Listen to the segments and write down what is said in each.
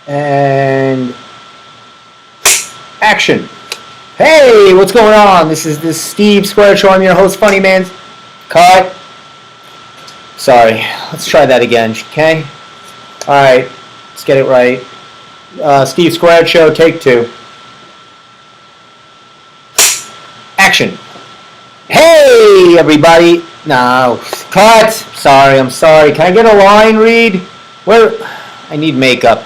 And action. Hey, what's going on? This is the Steve Square Show. I'm your host, Funny Man. Cut. Sorry. Let's try that again, okay? Alright, let's get it right. Steve Square Show, take 2. Action. Hey, everybody. No, cut. Sorry, I'm sorry. Can I get a line read? Where? I need makeup.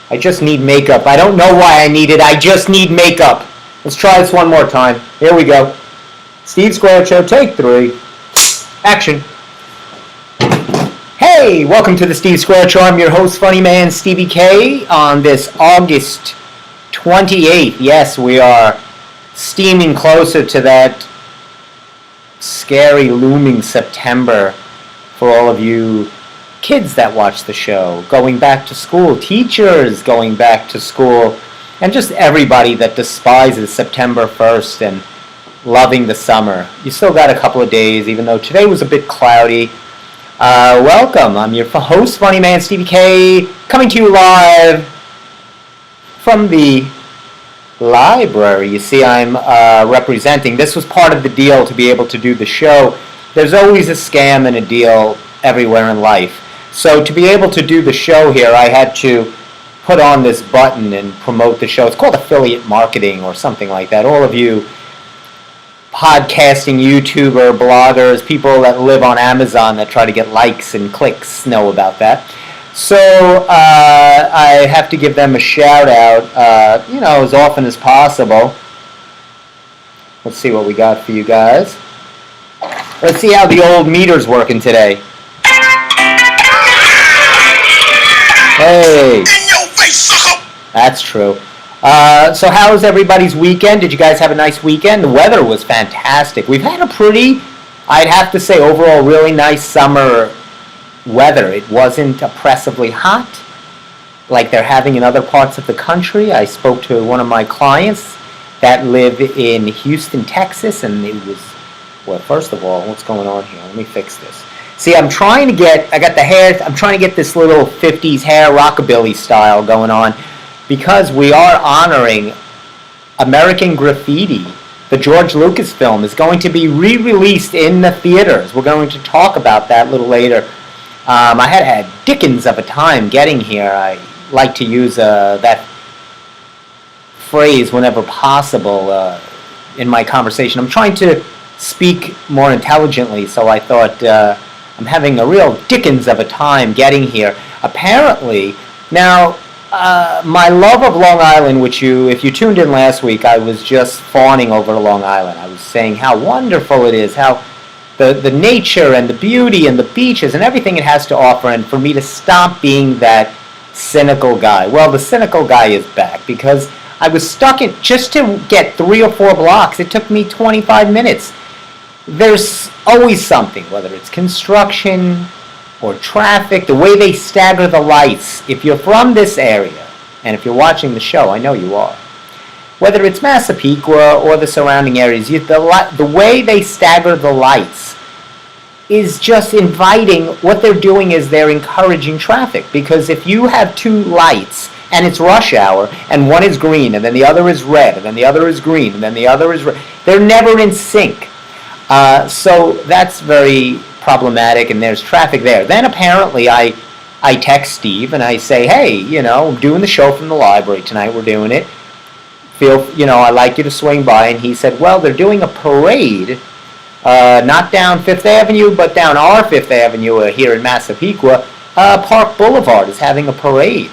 I just need makeup. I don't know why I need it. I just need makeup. Let's try this one more time. Here we go. Steve Square Show, take 3. Action. Hey, welcome to the Steve Square Show. I'm your host, Funny Man Stevie K, on this August 28th. Yes, we are steaming closer to that scary, looming September for all of you kids that watch the show, going back to school, teachers going back to school, and just everybody that despises September 1st and loving the summer. You still got a couple of days, even though today was a bit cloudy. Welcome. I'm your host, Funny Man Stevie K, coming to you live from the library. You see, I'm representing. This was part of the deal to be able to do the show. There's always a scam and a deal everywhere in life. So to be able to do the show here, I had to put on this button and promote the show. It's called affiliate marketing or something like that. All of you podcasting, YouTuber, bloggers, people that live on Amazon that try to get likes and clicks know about that. So I have to give them a shout out, as often as possible. Let's see what we got for you guys. Let's see how the old meter's working today. Hey. In your face, sucker. That's true. So how was everybody's weekend? Did you guys have a nice weekend? The weather was fantastic. We've had a pretty, I'd have to say, overall really nice summer weather. It wasn't oppressively hot like they're having in other parts of the country. I spoke to one of my clients that live in Houston, Texas, and it was, well, first of all, what's going on here? Let me fix this. See, I'm trying to get this little 50s hair rockabilly style going on because we are honoring American Graffiti. The George Lucas film is going to be re-released in the theaters. We're going to talk about that a little later. I had dickens of a time getting here. I like to use that phrase whenever possible in my conversation. I'm trying to speak more intelligently, so I thought I'm having a real dickens of a time getting here. Apparently, now, my love of Long Island, which if you tuned in last week, I was just fawning over Long Island. I was saying how wonderful it is, how the nature and the beauty and the beaches and everything it has to offer, and for me to stop being that cynical guy. Well, the cynical guy is back because I was stuck in, just to get 3 or 4 blocks, it took me 25 minutes. There's always something, whether it's construction or traffic, the way they stagger the lights. If you're from this area, and if you're watching the show, I know you are, whether it's Massapequa or the surrounding areas, the way they stagger the lights is just inviting. What they're doing is they're encouraging traffic, because if you have 2 lights and it's rush hour and one is green and then the other is red and then the other is green and then the other is red, they're never in sync. So that's very problematic, and there's traffic there. Then apparently I text Steve and I say, hey, I'm doing the show from the library tonight. We're doing it. I'd like you to swing by. And he said, well, they're doing a parade, not down Fifth Avenue, but down our Fifth Avenue here in Massapequa. Park Boulevard is having a parade.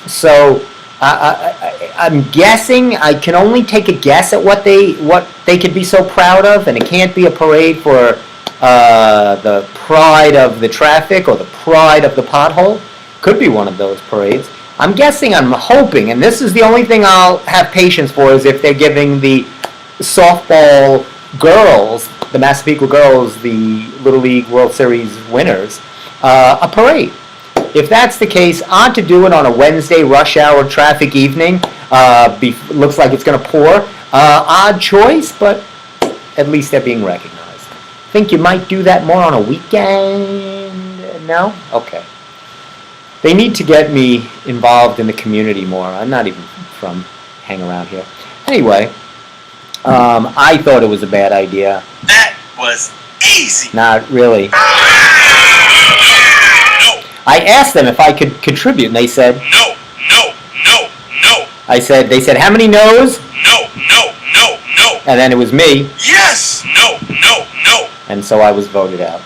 So I'm guessing. I can only take a guess at what they could be so proud of, and it can't be a parade for the pride of the traffic or the pride of the pothole. Could be one of those parades. I'm guessing. I'm hoping, and this is the only thing I'll have patience for, is if they're giving the softball girls, the Massapequa girls, the Little League World Series winners, a parade. If that's the case, odd to do it on a Wednesday rush hour traffic evening. Looks like it's going to pour. Odd choice, but at least they're being recognized. Think you might do that more on a weekend? No? Okay. They need to get me involved in the community more. I'm not even from hang around here. Anyway, I thought it was a bad idea. That was easy. Not really. I asked them if I could contribute, and they said no. They said, how many no's? No. And then it was me. Yes. No. And so I was voted out.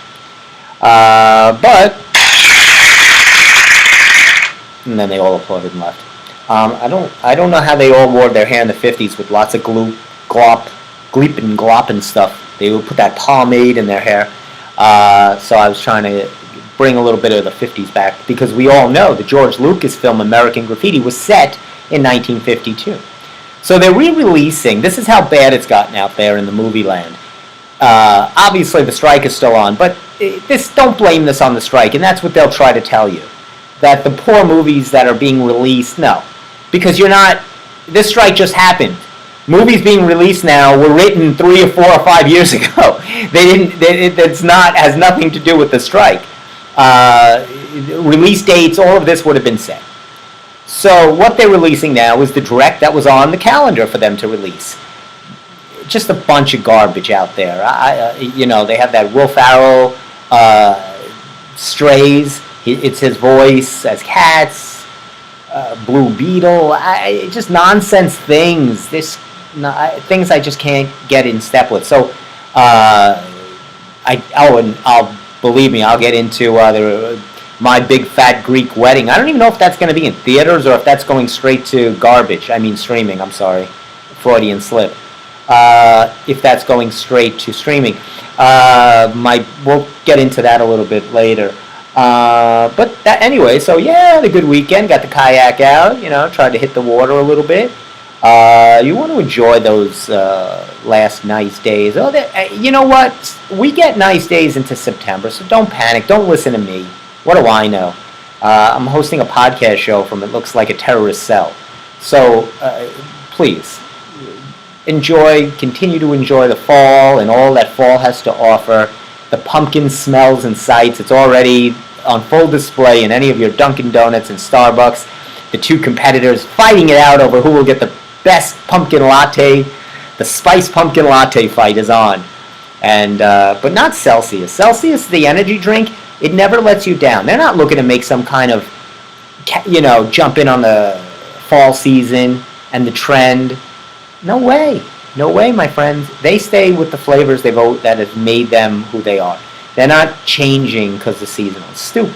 And then they all applauded and left. I don't know how they all wore their hair in the 50s with lots of gleep and glop and stuff. They would put that pomade in their hair. So I was trying to bring a little bit of the 50s back, because we all know the George Lucas film American Graffiti was set in 1952. So they're re-releasing. This is how bad it's gotten out there in the movie land. Obviously the strike is still on, but don't blame this on the strike, and that's what they'll try to tell you. That the poor movies that are being released, no. Because this strike just happened. Movies being released now were written 3 or 4 or 5 years ago. Has nothing to do with the strike. Release dates, all of this would have been set. So what they're releasing now is the direct that was on the calendar for them to release. Just a bunch of garbage out there. They have that Will Ferrell, Strays. It's his voice as Cats, Blue Beetle. Just nonsense things. Things I just can't get in step with. So, believe me, I'll get into My Big Fat Greek Wedding. I don't even know if that's going to be in theaters or if that's going straight to streaming. I'm sorry, Freudian slip. If that's going straight to streaming, we'll get into that a little bit later. But anyway, so yeah, had a good weekend. Got the kayak out. Tried to hit the water a little bit. You want to enjoy those last nice days. You know what? We get nice days into September, so don't panic. Don't listen to me. What do I know? I'm hosting a podcast show from It Looks Like a Terrorist Cell. So please, continue to enjoy the fall and all that fall has to offer. The pumpkin smells and sights. It's already on full display in any of your Dunkin' Donuts and Starbucks. The two competitors fighting it out over who will get the best pumpkin latte. The spiced pumpkin latte fight is on. And but not Celsius. Celsius, the energy drink, it never lets you down. They're not looking to make some kind of, jump in on the fall season and the trend. No way. No way, my friends. They stay with the flavors that have made them who they are. They're not changing because the seasonal. It's stupid.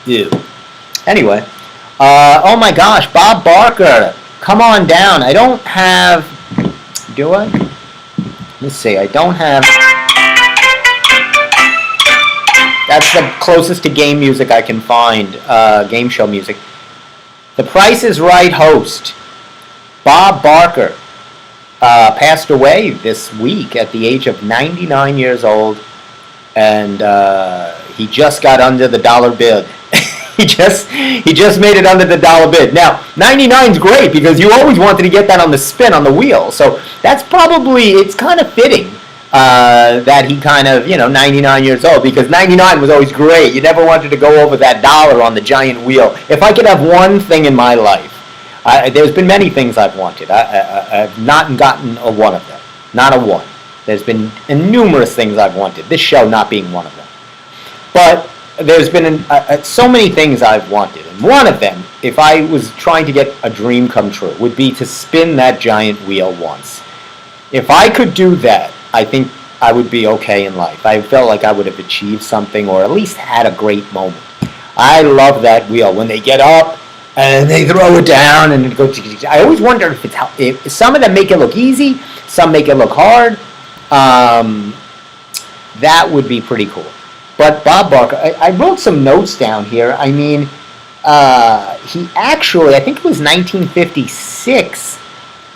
Ew. Anyway. Oh my gosh, Bob Barker. Come on down. I don't have... Do I? Let's see. I don't have... That's the closest to game music I can find. Game show music. The Price is Right host, Bob Barker, passed away this week at the age of 99 years old, and he just got under the dollar bid. he just made it under the dollar bid. Now, 99 is great because you always wanted to get that on the spin on the wheel. So that's it's kind of fitting that he 99 years old, because 99 was always great. You never wanted to go over that dollar on the giant wheel. If I could have one thing in my life, there's been many things I've wanted. I've not gotten a one of them. Not a one. There's been numerous things I've wanted. This show not being one of them. But there's been so many things I've wanted. And one of them, if I was trying to get a dream come true, would be to spin that giant wheel once. If I could do that, I think I would be okay in life. I felt like I would have achieved something, or at least had a great moment. I love that wheel. When they get up and they throw it down, and it goes. I always wonder if some of them make it look easy, some make it look hard. That would be pretty cool. But Bob Barker, I wrote some notes down here. I mean, he actually, I think it was 1956,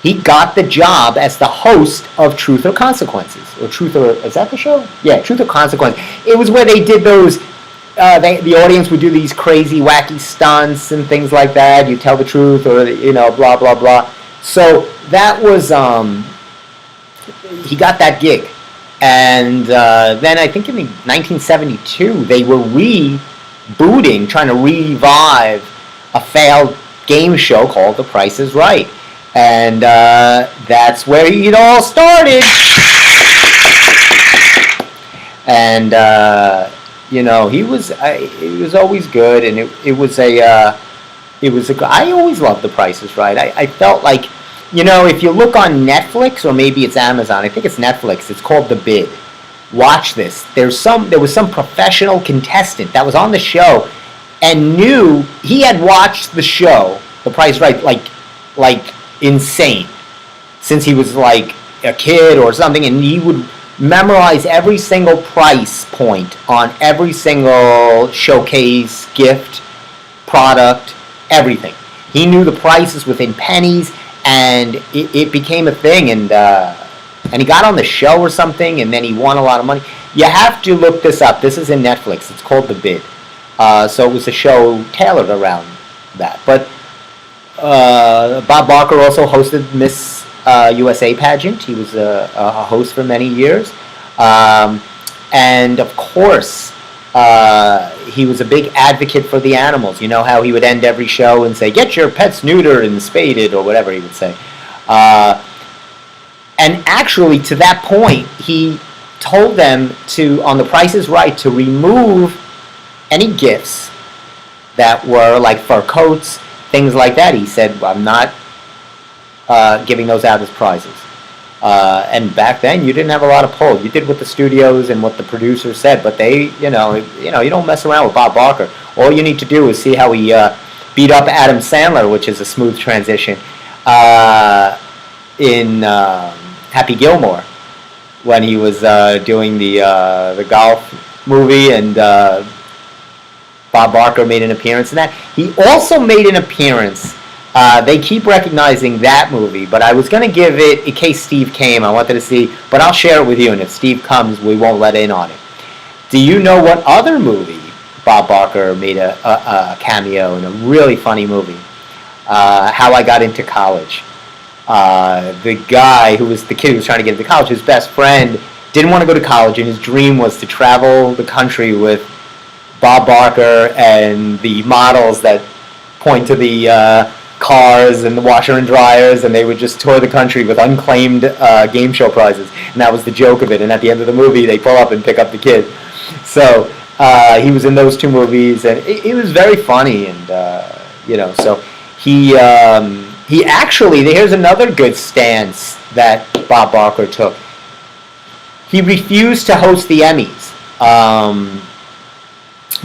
he got the job as the host of Truth or Consequences. Is that the show? Yeah, Truth or Consequences. It was where they did those, the audience would do these crazy, wacky stunts and things like that. You tell the truth or, blah, blah, blah. So that was, he got that gig. And then I think in 1972, they were rebooting, trying to revive a failed game show called The Price is Right. And that's where it all started. And, he was always good. And it was I always loved The Price is Right. I felt like, if you look on Netflix, or maybe it's Amazon, I think it's Netflix, it's called The Bid. Watch this. There was some professional contestant that was on the show and knew he had watched the show, The Price is Right, like insane, since he was like a kid or something, and he would memorize every single price point on every single showcase, gift, product, everything. He knew the prices within pennies. And it became a thing, and he got on the show or something, and then he won a lot of money. You have to look this up. This is in Netflix. It's called The Bid. So it was a show tailored around that. But Bob Barker also hosted Miss USA pageant. He was a host for many years. And of course, he was a big advocate for the animals. You know how he would end every show and say, "Get your pets neutered and spaded," or whatever he would say. And actually, to that point, he told them on The Price is Right, to remove any gifts that were like fur coats, things like that. He said, "I'm not giving those out as prizes." And back then, you didn't have a lot of pull. You did what the studios and what the producers said, but they, you don't mess around with Bob Barker. All you need to do is see how he beat up Adam Sandler, which is a smooth transition, in Happy Gilmore, when he was doing the golf movie, and Bob Barker made an appearance in that. He also made an appearance. They keep recognizing that movie, but I was going to give it, in case Steve came, I wanted to see, but I'll share it with you, and if Steve comes, we won't let in on it. Do you know what other movie Bob Barker made a cameo in? A really funny movie, How I Got Into College. The guy the kid who was trying to get into college, his best friend didn't want to go to college, and his dream was to travel the country with Bob Barker and the models that point to the cars and the washer and dryers, and they would just tour the country with unclaimed game show prizes, and that was the joke of it. And at the end of the movie, they pull up and pick up the kid. So he was in those two movies, and it was very funny. And so he actually, here's another good stance that Bob Barker took. He refused to host the Emmys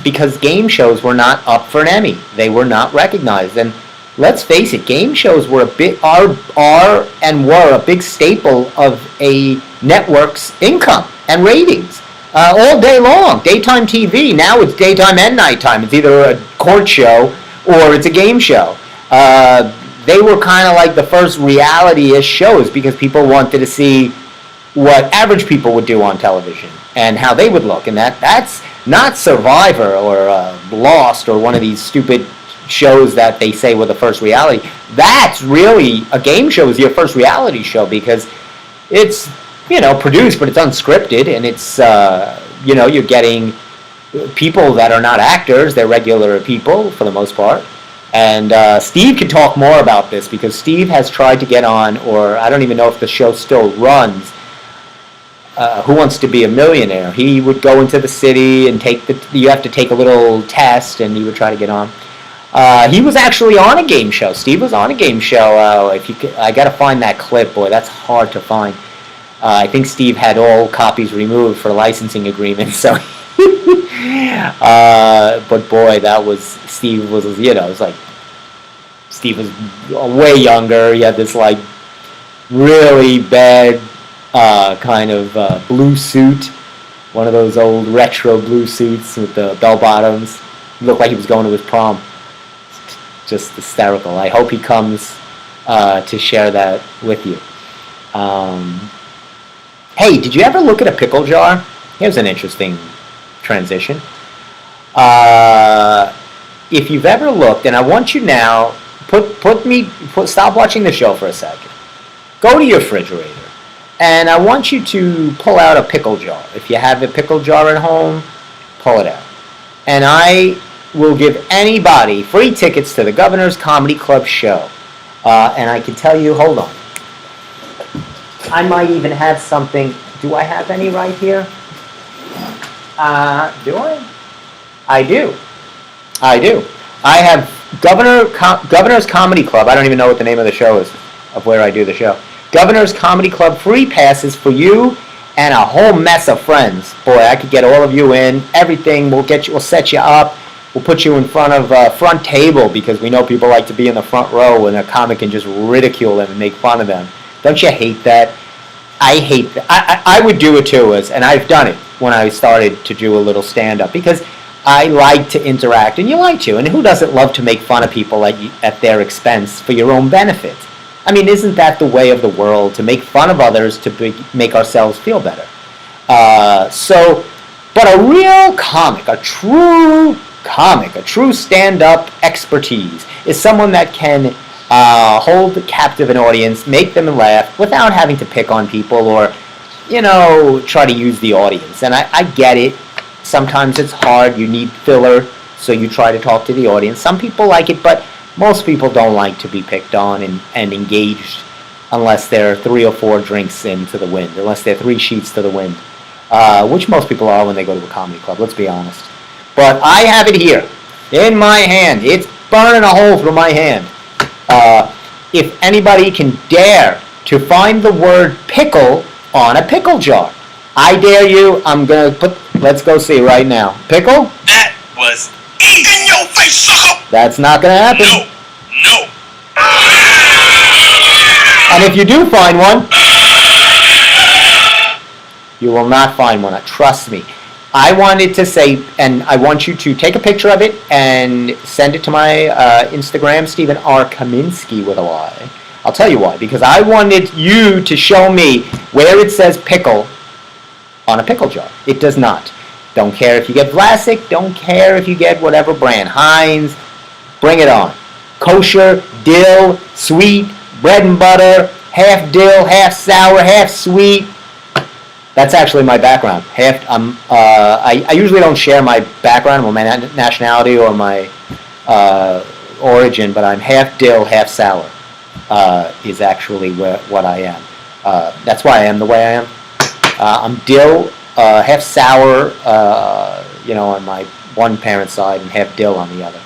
because game shows were not up for an Emmy. They were not recognized. And let's face it, game shows were are and were a big staple of a network's income and ratings all day long. Daytime TV, now it's daytime and nighttime. It's either a court show or it's a game show. They were kind of like the first reality-ish shows because people wanted to see what average people would do on television and how they would look. And that's not Survivor or Lost or one of these stupid shows that they say were the first reality. That's really, a game show is your first reality show because it's, produced, but it's unscripted, and it's, you're getting people that are not actors, they're regular people for the most part. And Steve can talk more about this because Steve has tried to get on, or I don't even know if the show still runs, Who Wants to Be a Millionaire. He would go into the city and you have to take a little test, and he would try to get on. He was actually on a game show. Steve was on a game show. I got to find that clip. Boy, that's hard to find. I think Steve had all copies removed for licensing agreements. So, but boy, Steve was, it was like Steve was way younger. He had this like really bad kind of blue suit, one of those old retro blue suits with the bell bottoms. He looked like he was going to his prom. Just hysterical. I hope he comes to share that with you. Hey, did you ever look at a pickle jar? Here's an interesting transition. If you've ever looked, and I want you now, stop watching the show for a second. Go to your refrigerator, and I want you to pull out a pickle jar. If you have a pickle jar at home, pull it out. And I will give anybody free tickets to the Governor's Comedy Club show. And I can tell you, hold on. I might even have something. Do I have any right here? Do I? I do. I have Governor's Comedy Club. I don't even know what the name of the show is, of where I do the show. Governor's Comedy Club free passes for you and a whole mess of friends. Boy, I could get all of you in. Everything. We'll set you up. We'll put you in front of front table because we know people like to be in the front row and a comic can just ridicule them and make fun of them. Don't you hate that? I hate that. I would do it too, and I've done it when I started to do a little stand-up because I like to interact, and you like to. And who doesn't love to make fun of people at their expense for your own benefit? I mean, isn't that the way of the world, to make fun of others to make ourselves feel better? But a real comic, a true stand-up expertise is someone that can hold captive an audience, make them laugh without having to pick on people or, try to use the audience. And I get it. Sometimes it's hard. You need filler, so you try to talk to the audience. Some people like it, but most people don't like to be picked on and engaged unless they're 3 or 4 drinks into the wind, unless they're 3 sheets to the wind, which most people are when they go to a comedy club, let's be honest. But I have it here in my hand. It's burning a hole through my hand. If anybody can dare to find the word pickle on a pickle jar, I dare you. Let's go see right now. Pickle? That was easy. In your face, sucker! That's not going to happen. No. And if you do find one, you will not find one. Trust me. I wanted to say, and I want you to take a picture of it and send it to my Instagram, Stephen R. Kaminsky with a Y. I'll tell you why. Because I wanted you to show me where it says pickle on a pickle jar. It does not. Don't care if you get Vlasic. Don't care if you get whatever brand. Heinz. Bring it on. Kosher, dill, sweet, bread and butter, half dill, half sour, half sweet. That's actually my background. I usually don't share my background or my nationality or my origin, but I'm half dill, half sour is actually what I am. That's why I am the way I am. I'm dill, half sour, on my one parent's side, and half dill on the other.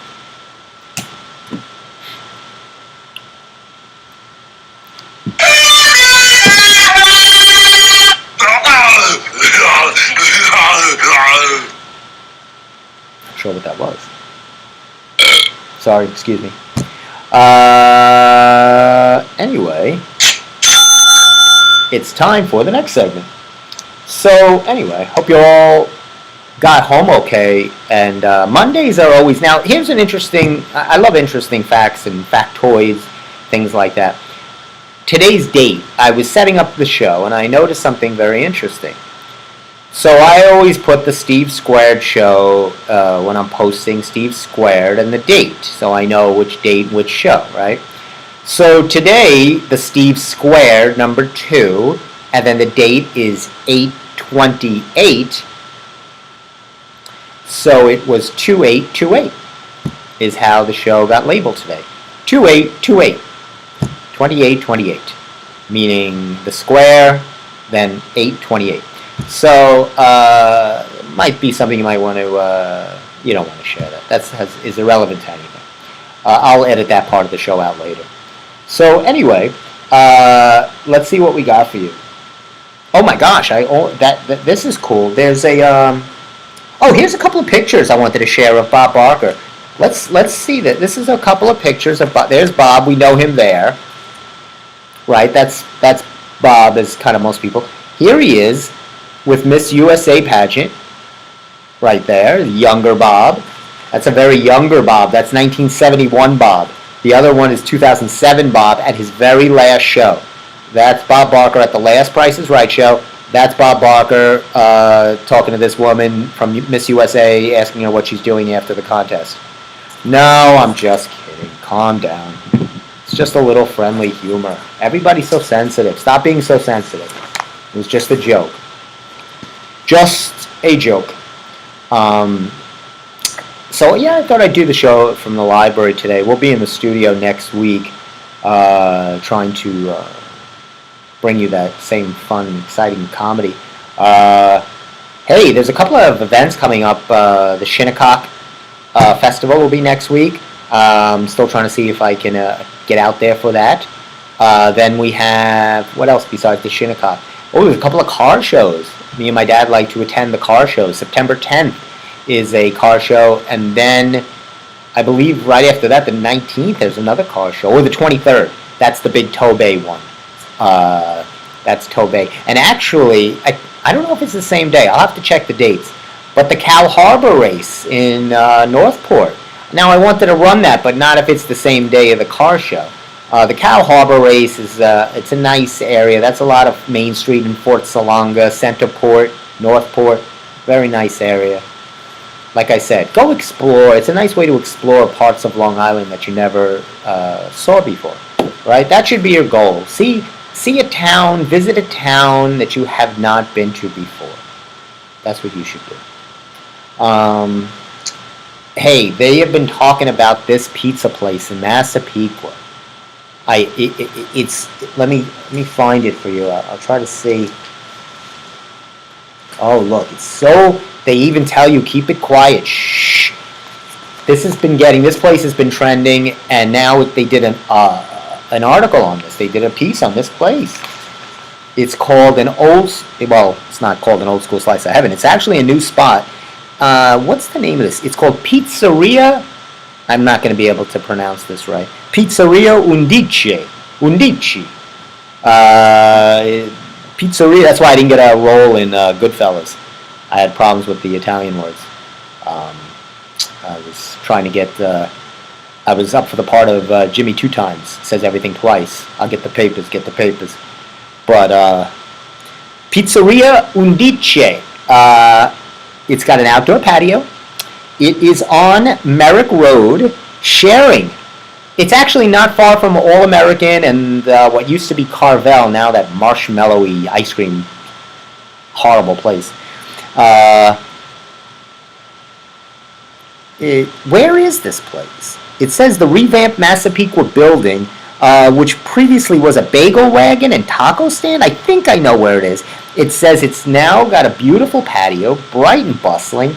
Not sure what that was. Sorry, excuse me. Anyway, it's time for the next segment. So anyway, hope you all got home okay. And Mondays are always, now here's an interesting, I love interesting facts and factoids, things like that. Today's date, I was setting up the show and I noticed something very interesting. So I always put the Steve Squared show when I'm posting Steve Squared and the date, so I know which date, which show, right? So today, the Steve Squared number 2, and then the date is 8/28. So it was 2828 is how the show got labeled today. 2828. 2828, meaning the square, then 828. So might be something you might want to, you don't want to share that. Is irrelevant to anything. I'll edit that part of the show out later. So anyway, let's see what we got for you. Oh my gosh, this is cool. There's a, here's a couple of pictures I wanted to share of Bob Barker. let's see that. This is a couple of pictures of Bob. There's Bob. We know him there, right? That's Bob, as kind of most people. Here he is with Miss USA pageant, right there. Younger Bob. That's a very younger Bob. That's 1971 Bob. The other one is 2007 Bob at his very last show. That's Bob Barker at the last Price is Right show. That's Bob Barker talking to this woman from Miss USA, asking her what she's doing after the contest. No, I'm just kidding. Calm down. It's just a little friendly humor. Everybody's so sensitive. Stop being so sensitive. It was just a joke. Just a joke. So yeah, I thought I'd do the show from the library today. We'll be in the studio next week, trying to bring you that same fun, exciting comedy. Hey, there's a couple of events coming up. The Shinnecock Festival will be next week. Still trying to see if I can get out there for that. Then we have, what else besides the Shinnecock? Oh, there's a couple of car shows. Me and my dad like to attend the car shows. September 10th is a car show, and then I believe right after that, the 19th, there's another car show, or the 23rd. That's the big Tobey one. That's Tobey. And actually, I don't know if it's the same day. I'll have to check the dates. But the Cal Harbor race in Northport. Now, I wanted to run that, but not if it's the same day of the car show. The Cal Harbor race is it's a nice area. That's a lot of Main Street in Fort Salonga, Centerport, Northport. Very nice area. Like I said, go explore. It's a nice way to explore parts of Long Island that you never saw before, right? That should be your goal. See a town, visit a town that you have not been to before. That's what you should do. Hey, they have been talking about this pizza place in Massapequa. Let me find it for you. I'll try to see. Oh, look, it's so. They even tell you, keep it quiet. Shh. This place has been trending, and now they did an article on this. They did a piece on this place. It's called it's not called an old school slice of heaven. It's actually a new spot. What's the name of this? It's called Pizzeria. I'm not going to be able to pronounce this right. Pizzeria Undici. Pizzeria. That's why I didn't get a role in Goodfellas. I had problems with the Italian words. I was trying to get. I was up for the part of Jimmy Two Times. Says everything twice. I'll get the papers. But Pizzeria Undici. It's got an outdoor patio. It is on Merrick Road, sharing. It's actually not far from All American and what used to be Carvel, now that marshmallowy ice cream, horrible place. Where is this place? It says the revamped Massapequa building, which previously was a bagel wagon and taco stand. I think I know where it is. It says it's now got a beautiful patio, bright and bustling.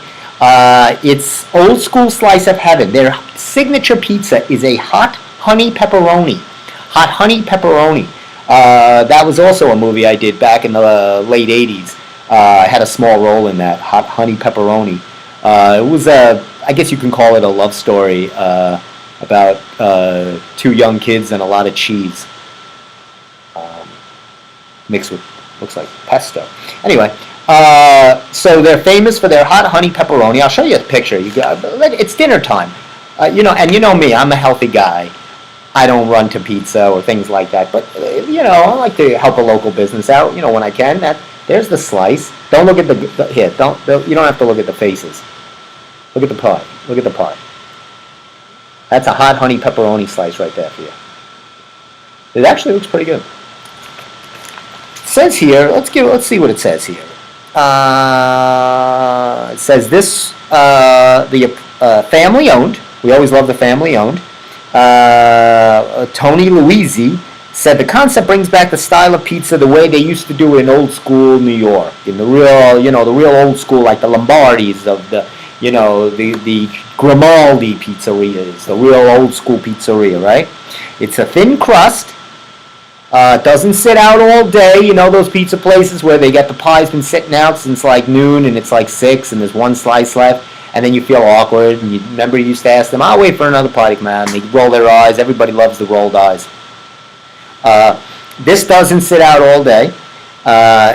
It's old school slice of heaven. Their signature pizza is a hot honey pepperoni. That was also a movie I did back in the late 80s. I had a small role in that, hot honey pepperoni. It was I guess you can call it a love story about two young kids and a lot of cheese mixed with, looks like pesto. Anyway. So they're famous for their hot honey pepperoni. I'll show you a picture. It's dinner time. And you know me. I'm a healthy guy. I don't run to pizza or things like that. But I like to help a local business out. When I can. There's the slice. Don't look at here. You don't have to look at the faces. Look at the pie. That's a hot honey pepperoni slice right there for you. It actually looks pretty good. It says here. Let's see what it says here. It says this, the family owned. We always love the family owned. Tony Luisi said the concept brings back the style of pizza the way they used to do it in old school New York, in the real, the real old school, like the Lombardis of the Grimaldi pizzerias, the real old school pizzeria, right? It's a thin crust. Doesn't sit out all day. Those pizza places where they get the pie's been sitting out since like noon and it's like 6 and there's one slice left. and then you feel awkward, and you remember you used to ask them, I'll wait for another party to come out, and they roll their eyes. Everybody loves the rolled eyes. This doesn't sit out all day.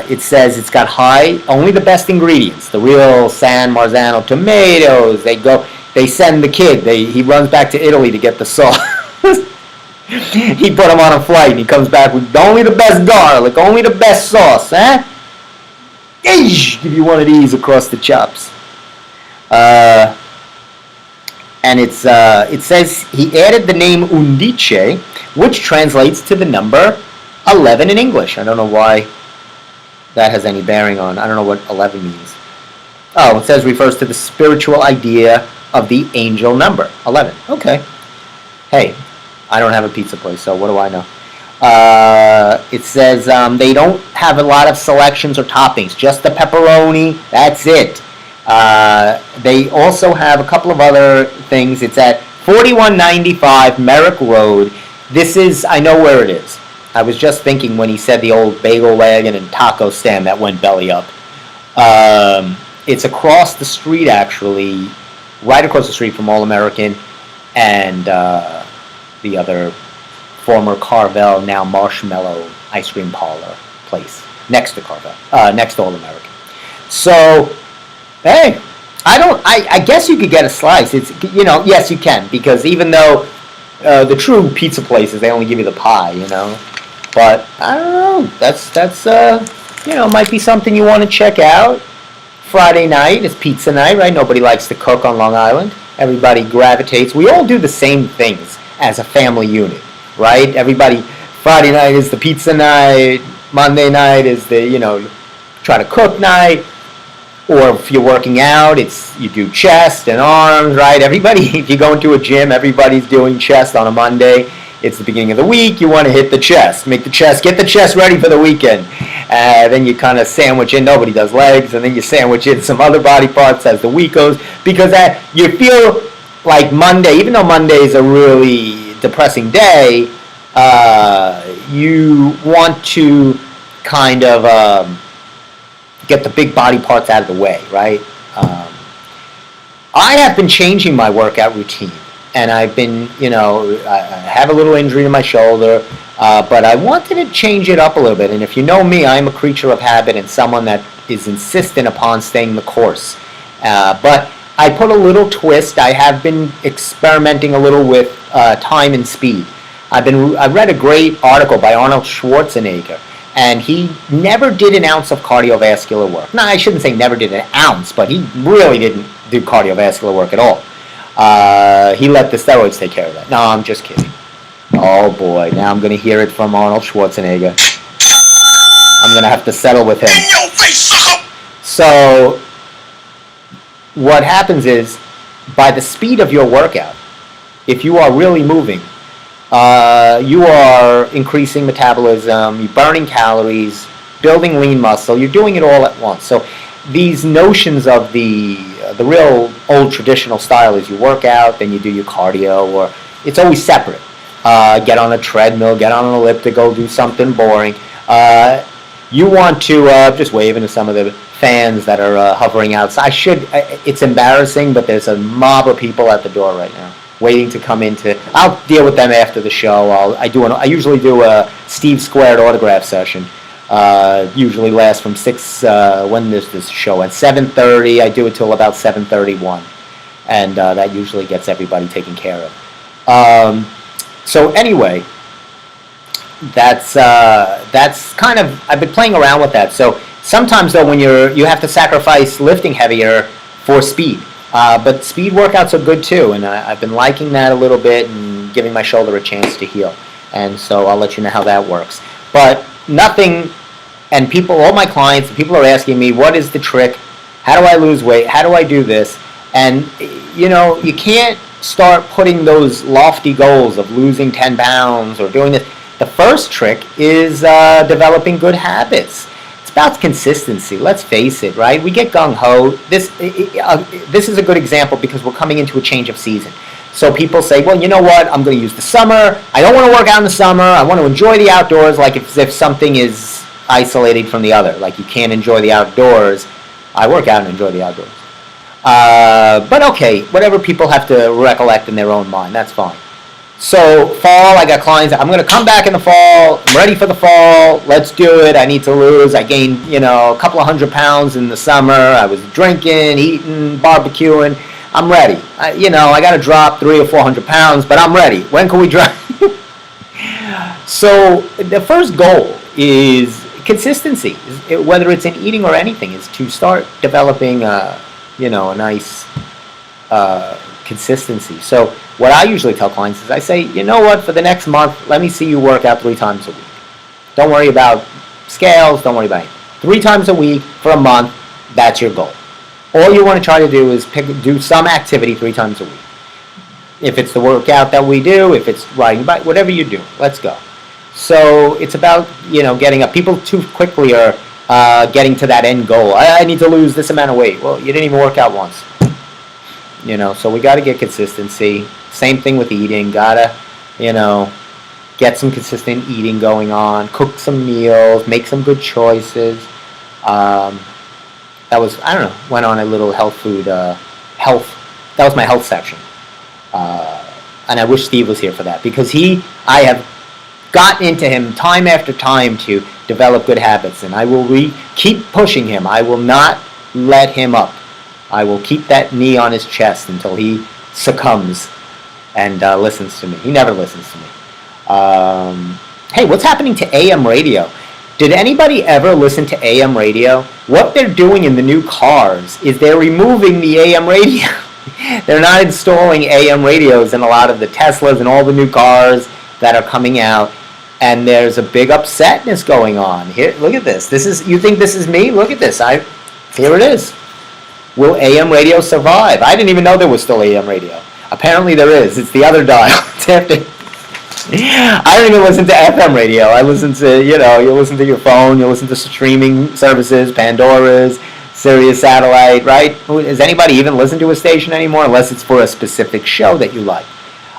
It says it's got only the best ingredients, the real San Marzano tomatoes. They send the kid, he runs back to Italy to get the sauce. He put him on a flight, and he comes back with only the best garlic, only the best sauce, huh? Eesh, give you one of these across the chops. And it says he added the name undice, which translates to the number 11 in English. I don't know why that has any bearing on. I don't know what 11 means. Oh, it says refers to the spiritual idea of the angel number 11. Okay. Hey, I don't have a pizza place, so what do I know? It says they don't have a lot of selections or toppings, just the pepperoni. That's it. They also have a couple of other things. It's at 4195 Merrick Road. I know where it is. I was just thinking when he said the old bagel wagon and taco stand that went belly up. It's across the street, actually, right across the street from All American and the other former Carvel, now Marshmallow ice cream parlor place next to Carvel, next to All American. So, hey, I guess you could get a slice. It's, yes, you can, because even though the true pizza places, they only give you the pie, But I don't know. That's might be something you want to check out. Friday night is pizza night, right? Nobody likes to cook on Long Island. Everybody gravitates. We all do the same things as a family unit, right? Everybody, Friday night is the pizza night. Monday night is the, try to cook night. Or if you're working out, you do chest and arms, right? Everybody, if you go into a gym, everybody's doing chest on a Monday. It's the beginning of the week. You want to hit the chest. Get the chest ready for the weekend. Then you kind of sandwich in. Nobody does legs. And then you sandwich in some other body parts as the week goes. Because you feel like Monday, even though Monday is a really depressing day, you want to kind of get the big body parts out of the way, right? I have been changing my workout routine. And I've been, I have a little injury to my shoulder, but I wanted to change it up a little bit. And if you know me, I'm a creature of habit and someone that is insistent upon staying the course. But I put a little twist. I have been experimenting a little with time and speed. I read a great article by Arnold Schwarzenegger, and he never did an ounce of cardiovascular work. No, I shouldn't say never did an ounce, but he really didn't do cardiovascular work at all. He let the steroids take care of that. No, I'm just kidding. Oh boy, now I'm going to hear it from Arnold Schwarzenegger. I'm going to have to settle with him. In your face, sucker! So, what happens is, by the speed of your workout, if you are really moving, you are increasing metabolism, you're burning calories, building lean muscle, you're doing it all at once. So, these notions of the real old traditional style is you work out, then you do your cardio, or it's always separate. Get on a treadmill, get on an elliptical, do something boring. You want to just wave into some of the fans that are hovering outside. It's embarrassing, but there's a mob of people at the door right now waiting to come into. I'll deal with them after the show. I usually do a Steve Squared autograph session. Usually lasts from 6, when is this show? At 7:30, I do it till about 7:31. And that usually gets everybody taken care of. So anyway, that's kind of, I've been playing around with that. So sometimes though, when you have to sacrifice lifting heavier for speed. But speed workouts are good too, and I've been liking that a little bit and giving my shoulder a chance to heal. And so I'll let you know how that works. But nothing, and all my clients, people are asking me, what is the trick? How do I lose weight? How do I do this? And, you can't start putting those lofty goals of losing 10 pounds or doing this. The first trick is developing good habits. It's about consistency. Let's face it, right? We get gung-ho. This is a good example because we're coming into a change of season. So people say, well, you know what? I'm going to use the summer. I don't want to work out in the summer. I want to enjoy the outdoors, like if something is isolated from the other. Like you can't enjoy the outdoors. I work out and enjoy the outdoors. But okay, whatever people have to recollect in their own mind, that's fine. So fall, I got clients. I'm going to come back in the fall. I'm ready for the fall. Let's do it. I need to lose. I gained, a couple of 100 pounds in the summer. I was drinking, eating, barbecuing. I'm ready. I got to drop 300 or 400 pounds, but I'm ready. When can we drop? So the first goal is consistency. Whether it's in eating or anything, is to start developing, a nice consistency. So what I usually tell clients is I say, you know what, for the next month, let me see you work out 3 times a week. Don't worry about scales, don't worry about it. 3 times a week for a month, that's your goal. All you want to try to do is do some activity 3 times a week. If it's the workout that we do, if it's riding bike, whatever you do, let's go. So it's about, getting up. People too quickly are getting to that end goal. I need to lose this amount of weight. Well, you didn't even work out once. So we got to get consistency. Same thing with eating. Gotta, get some consistent eating going on. Cook some meals. Make some good choices. Went on a little health. That was my health section. And I wish Steve was here for that, because I have gotten into him time after time to develop good habits, and I will keep pushing him. I will not let him up. I will keep that knee on his chest until he succumbs and listens to me. He never listens to me. Hey, what's happening to AM radio? Did anybody ever listen to AM radio? What they're doing in the new cars is they're removing the AM radio. They're not installing AM radios in a lot of the Teslas and all the new cars that are coming out. And there's a big upsetness going on. Here, look at this. You think this is me? Look at this. Here it is. Will AM radio survive? I didn't even know there was still AM radio. Apparently there is. It's the other dial. I don't even listen to FM radio. I listen to, you listen to your phone, you listen to streaming services, Pandora's, Sirius Satellite, right? Does anybody even listen to a station anymore, unless it's for a specific show that you like?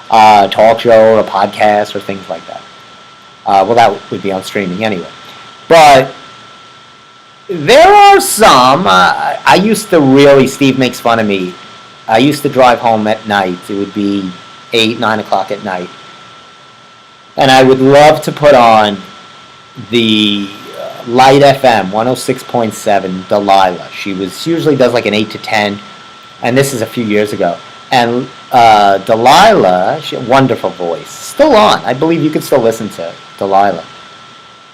Talk show or a podcast or things like that. Well, that would be on streaming anyway. But there are some, I used to Steve makes fun of me. I used to drive home at night. It would be 8, 9 o'clock at night. And I would love to put on the Light FM 106.7 Delilah. She usually does like an 8 to 10. And this is a few years ago. And Delilah, she had a wonderful voice. Still on. I believe you can still listen to Delilah.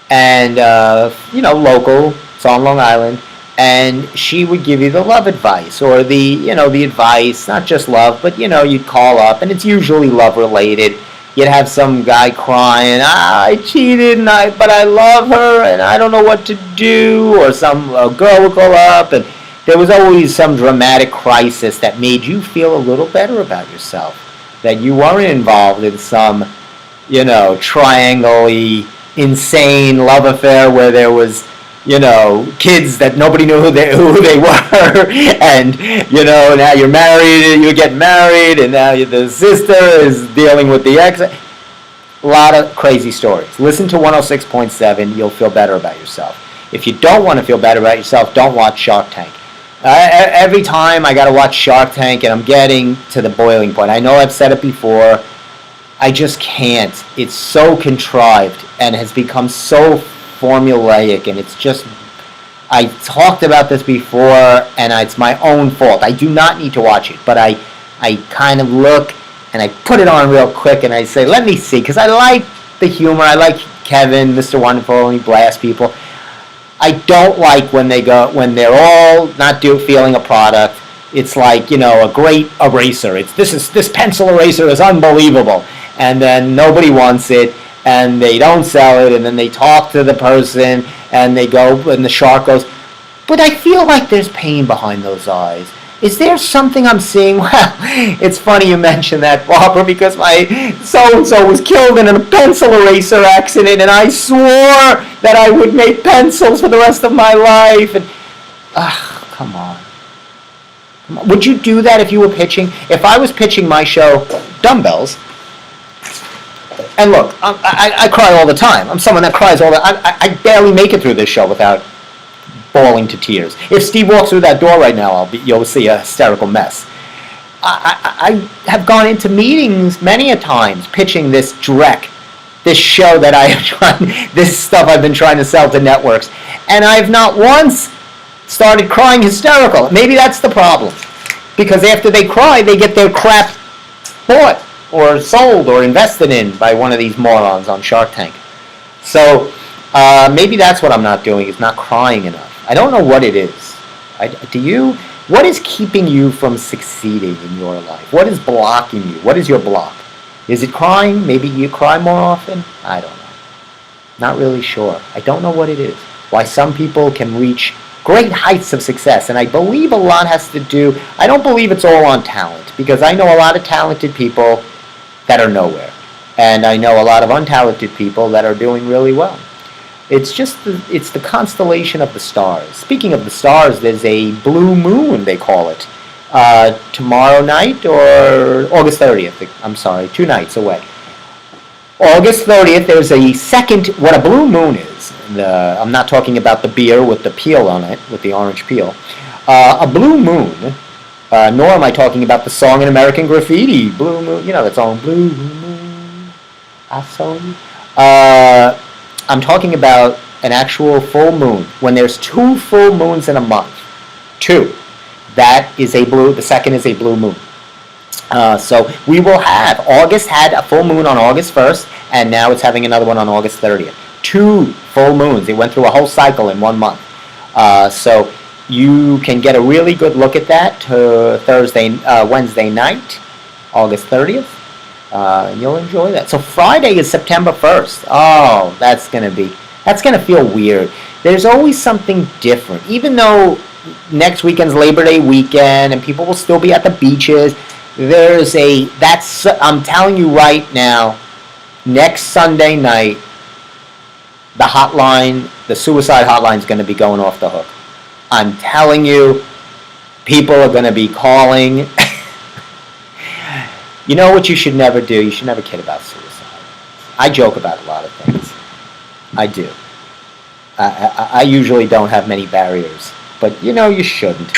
And, local. It's on Long Island. And she would give you the love advice, or the advice, not just love, but, you'd call up, and it's usually love related. You'd have some guy crying, I cheated, but I love her, and I don't know what to do, or some girl would call up, and there was always some dramatic crisis that made you feel a little better about yourself, that you weren't involved in some, triangle-y, insane love affair where there was, kids that nobody knew who they were, and, now you're married, you get married, and now the sister is dealing with the ex. A lot of crazy stories. Listen to 106.7, you'll feel better about yourself. If you don't want to feel better about yourself, don't watch Shark Tank. Every time I got to watch Shark Tank, and I'm getting to the boiling point. I know I've said it before, I just can't. It's so contrived, and has become so formulaic, and it's just, I talked about this before, and it's my own fault. I do not need to watch it, but I kind of look, and I put it on real quick, and I say, let me see, because I like the humor. I like Kevin, Mr. Wonderful, and he blasts people. I don't like when they're all not feeling a product. It's like, a great eraser. This pencil eraser is unbelievable, and then nobody wants it, and they don't sell it, and then they talk to the person, and they go, and the shark goes, but I feel like there's pain behind those eyes. Is there something I'm seeing? Well, it's funny you mentioned that, Barbara, because my so-and-so was killed in a pencil eraser accident, and I swore that I would make pencils for the rest of my life, and, come on. Would you do that if you were pitching? If I was pitching my show, Dumbbells, and look, I cry all the time. I'm someone that cries all the time. I barely make it through this show without falling to tears. If Steve walks through that door right now, you'll see a hysterical mess. I have gone into meetings many a times pitching this dreck, this show that I am trying, this stuff I've been trying to sell to networks, and I've not once started crying hysterical. Maybe that's the problem, because after they cry, they get their crap bought or sold or invested in by one of these morons on Shark Tank. So maybe that's what I'm not doing, is not crying enough. I don't know what it is. Do you? What is keeping you from succeeding in your life? What is blocking you? What is your block? Is it crying? Maybe you cry more often? I don't know. Not really sure. I don't know what it is. Why some people can reach great heights of success. And I believe a lot has to do, I don't believe it's all on talent, because I know a lot of talented people that are nowhere. And I know a lot of untalented people that are doing really well. It's just it's the constellation of the stars. Speaking of the stars, there's a blue moon, they call it, tomorrow night, or August 30th. I'm sorry, 2 nights away. August 30th, there's a second, what a blue moon is. I'm not talking about the beer with the peel on it, with the orange peel. A blue moon, nor am I talking about the song in American Graffiti, Blue Moon, you know that song, Blue Moon, I saw you. I'm talking about an actual full moon. When there's 2 full moons in a month, 2, that is a blue, the second is a blue moon. So we will have, August had a full moon on August 1st, and now it's having another one on August 30th. 2 full moons. It went through a whole cycle in 1 month. So you can get a really good look at that Wednesday night, August 30th. And you'll enjoy that. So Friday is September 1st. Oh, that's going to feel weird. There's always something different. Even though next weekend's Labor Day weekend and people will still be at the beaches, I'm telling you right now, next Sunday night, the hotline, the suicide hotline is going to be going off the hook. I'm telling you, people are going to be calling. You know what you should never do? You should never kid about suicide. I joke about a lot of things. I do. I usually don't have many barriers. But, you shouldn't.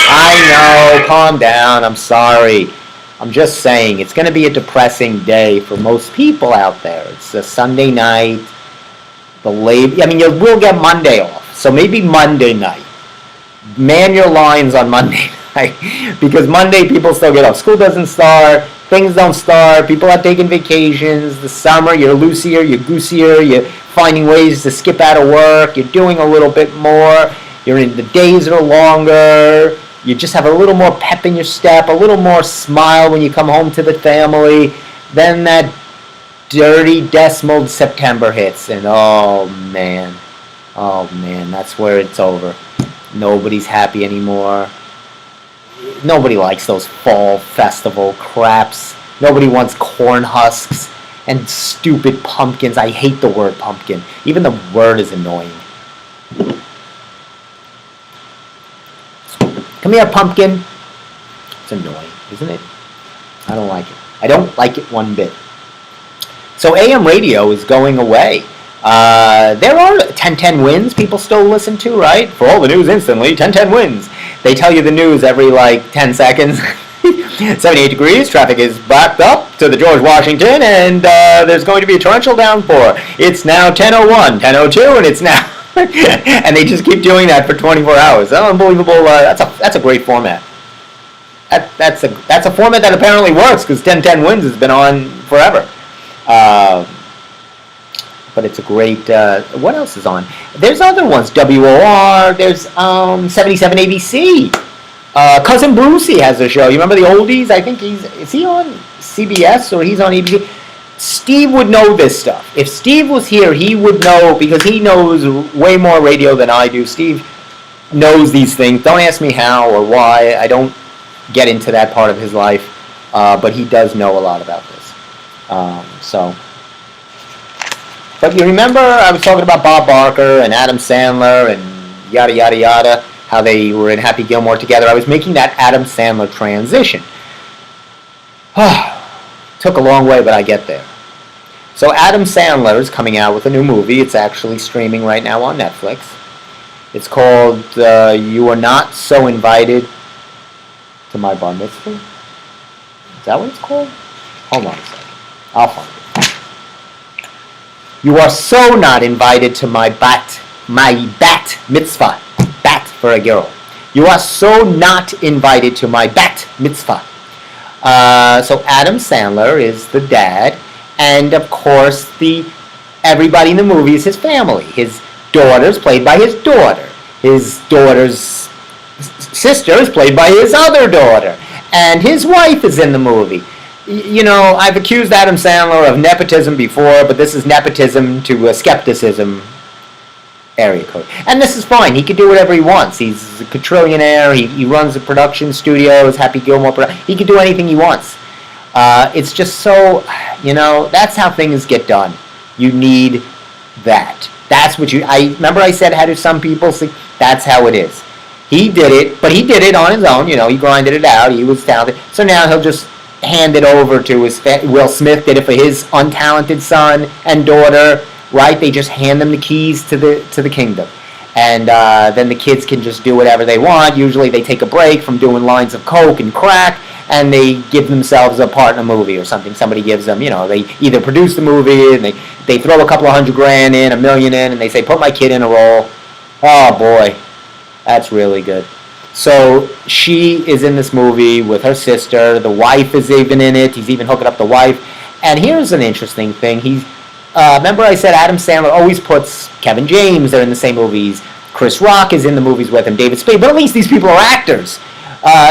I know. Calm down. I'm sorry. I'm just saying, it's going to be a depressing day for most people out there. It's a Sunday night. You will get Monday off. So maybe Monday night. Man your lines on Monday night, because Monday people still get off. School doesn't start, things don't start, people are taking vacations, the summer, you're loosier, you're goosier, you're finding ways to skip out of work, you're doing a little bit more, the days are longer, you just have a little more pep in your step, a little more smile when you come home to the family. Then that dirty decimal September hits, and oh man, that's where it's over. Nobody's happy anymore. Nobody likes those fall festival craps. Nobody wants corn husks and stupid pumpkins. I hate the word pumpkin. Even the word is annoying. Come here, pumpkin. It's annoying, isn't it? I don't like it. I don't like it one bit. So AM radio is going away. There are 1010 wins people still listen to, right? For all the news instantly, 1010 wins. They tell you the news every 10 seconds. 78 degrees, traffic is backed up to the George Washington, and there's going to be a torrential downpour. It's now 10:01, 10:02, and it's now... and they just keep doing that for 24 hours. Unbelievable. That's a great format. That's a format that apparently works, because 1010 wins has been on forever. But it's a great, what else is on? There's other ones, WOR, there's 77 ABC. Cousin Brucey has a show. You remember the oldies? I think is he on CBS or he's on ABC? Steve would know this stuff. If Steve was here, he would know, because he knows way more radio than I do. Steve knows these things. Don't ask me how or why. I don't get into that part of his life. But he does know a lot about this. But you remember I was talking about Bob Barker and Adam Sandler and yada, yada, yada, how they were in Happy Gilmore together. I was making that Adam Sandler transition. Took a long way, but I get there. So Adam Sandler is coming out with a new movie. It's actually streaming right now on Netflix. It's called You Are Not So Invited to My Bar Mitzvah. Is that what it's called? Hold on a second. I'll find it. You are so not invited to my bat mitzvah. Bat for a girl. You are so not invited to my bat mitzvah. So Adam Sandler is the dad, and of course everybody in the movie is his family. His daughter's played by his daughter. His daughter's sister is played by his other daughter, and his wife is in the movie. You know, I've accused Adam Sandler of nepotism before, but this is nepotism to skepticism area code. And this is fine. He can do whatever he wants. He's a quadrillionaire. He runs the production studios, Happy Gilmore. He can do anything he wants. It's just so, you know, that's how things get done. You need that. That's what I remember I said, how do some people see? That's how it is. He did it, but he did it on his own. You know, he grinded it out. He was talented. So now he'll just hand it over to his, Will Smith did it for his untalented son and daughter. Right, they just hand them the keys to the kingdom, and then the kids can just do whatever they want. Usually, they take a break from doing lines of coke and crack, and they give themselves a part in a movie or something. Somebody gives them, you know, they either produce the movie and they throw a couple of $100,000 in, $1 million in, and they say, "Put my kid in a role." Oh boy, that's really good. So she is in this movie with her sister. The wife is even in it. He's even hooking up the wife. And here's an interesting thing. Remember I said Adam Sandler always puts Kevin James, they're in the same movies. Chris Rock is in the movies with him, David Spade, but at least these people are actors.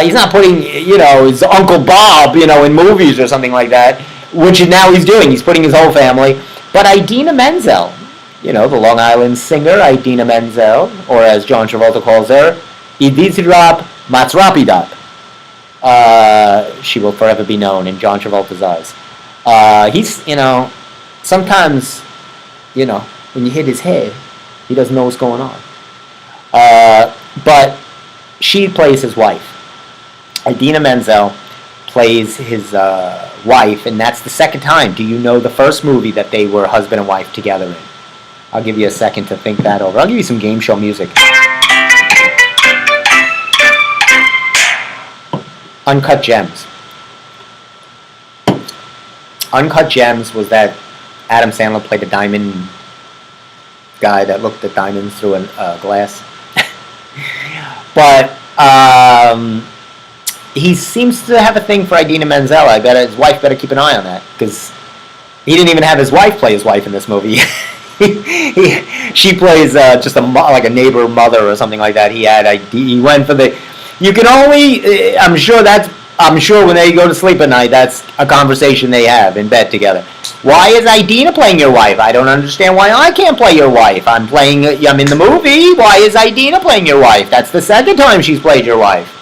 He's not putting, you know, his Uncle Bob, you know, in movies or something like that, which now he's doing. He's putting his whole family. But Idina Menzel, you know, the Long Island singer Idina Menzel, or as John Travolta calls her, Idizirab Matsrapidab. She will forever be known in John Travolta's eyes. He's, you know, sometimes, you know, when you hit his head, he doesn't know what's going on. But she plays his wife. Idina Menzel plays his wife, and that's the second time. Do you know the first movie that they were husband and wife together in? I'll give you a second to think that over. I'll give you some game show music. Uncut Gems. Uncut Gems was that Adam Sandler played a diamond guy that looked at diamonds through a glass. But he seems to have a thing for Idina Menzel. I bet his wife better keep an eye on that, because he didn't even have his wife play his wife in this movie. She plays just like a neighbor mother or something like that. He went for the. You can only. I'm sure when they go to sleep at night, that's a conversation they have in bed together. Why is Idina playing your wife? I don't understand why I can't play your wife. I'm in the movie. Why is Idina playing your wife? That's the second time she's played your wife.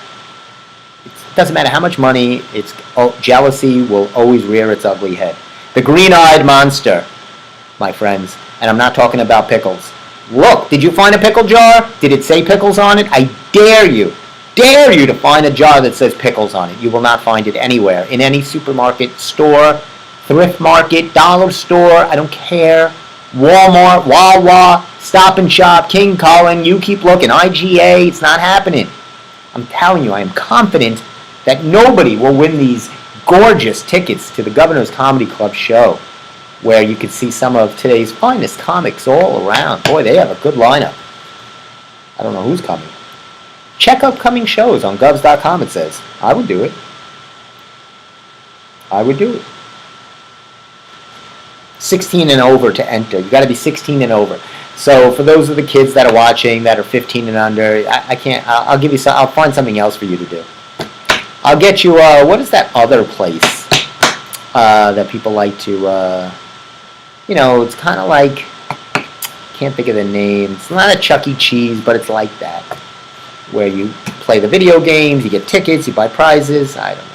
It doesn't matter how much money, jealousy will always rear its ugly head. The green-eyed monster, my friends. And I'm not talking about pickles. Look, did you find a pickle jar? Did it say pickles on it? I dare you to find a jar that says pickles on it. You will not find it anywhere. In any supermarket store, thrift market, dollar store, I don't care. Walmart, Wawa, Stop and Shop, King Cullen, you keep looking. IGA, it's not happening. I'm telling you, I am confident that nobody will win these gorgeous tickets to the Governor's Comedy Club show, where you can see some of today's finest comics all around. Boy, they have a good lineup. I don't know who's coming. Check upcoming shows on govs.com, it says. I would do it. I would do it. 16 and over to enter. You got to be 16 and over. So for those of the kids that are watching that are 15 and under, I can't. I'll give you some. I'll find something else for you to do. I'll get you. What is that other place that people like to? You know, it's kind of like. Can't think of the name. It's not a Chuck E. Cheese, but it's like that, where you play the video games, you get tickets, you buy prizes. I don't know.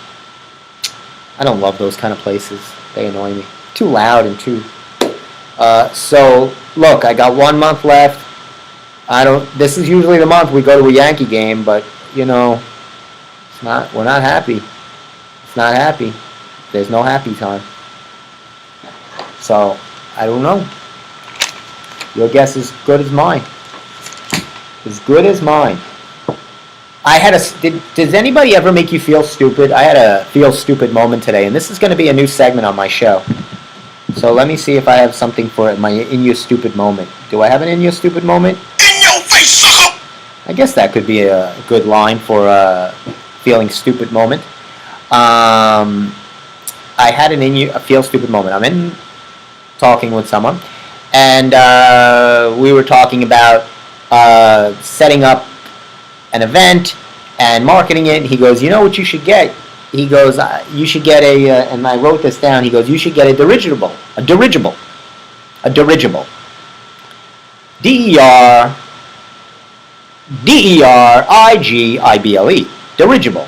I don't love those kind of places. They annoy me. Too loud and too. So look, I got 1 month left. This is usually the month we go to a Yankee game, but you know, it's not. We're not happy. It's not happy. There's no happy time. So, I don't know. Your guess is good as mine. As good as mine. Does anybody ever make you feel stupid? I had a feel stupid moment today, and this is going to be a new segment on my show. So let me see if I have something for my in your stupid moment. Do I have an in your stupid moment? In your face, sucker! I guess that could be a good line for a feeling stupid moment. I had a feel stupid moment. I'm in talking with someone, and we were talking about setting up an event and marketing it. He goes, you know what you should get? He goes, you should get and I wrote this down. He goes, you should get a dirigible. A dirigible. D-E-R-I-G-I-B-L-E. Dirigible.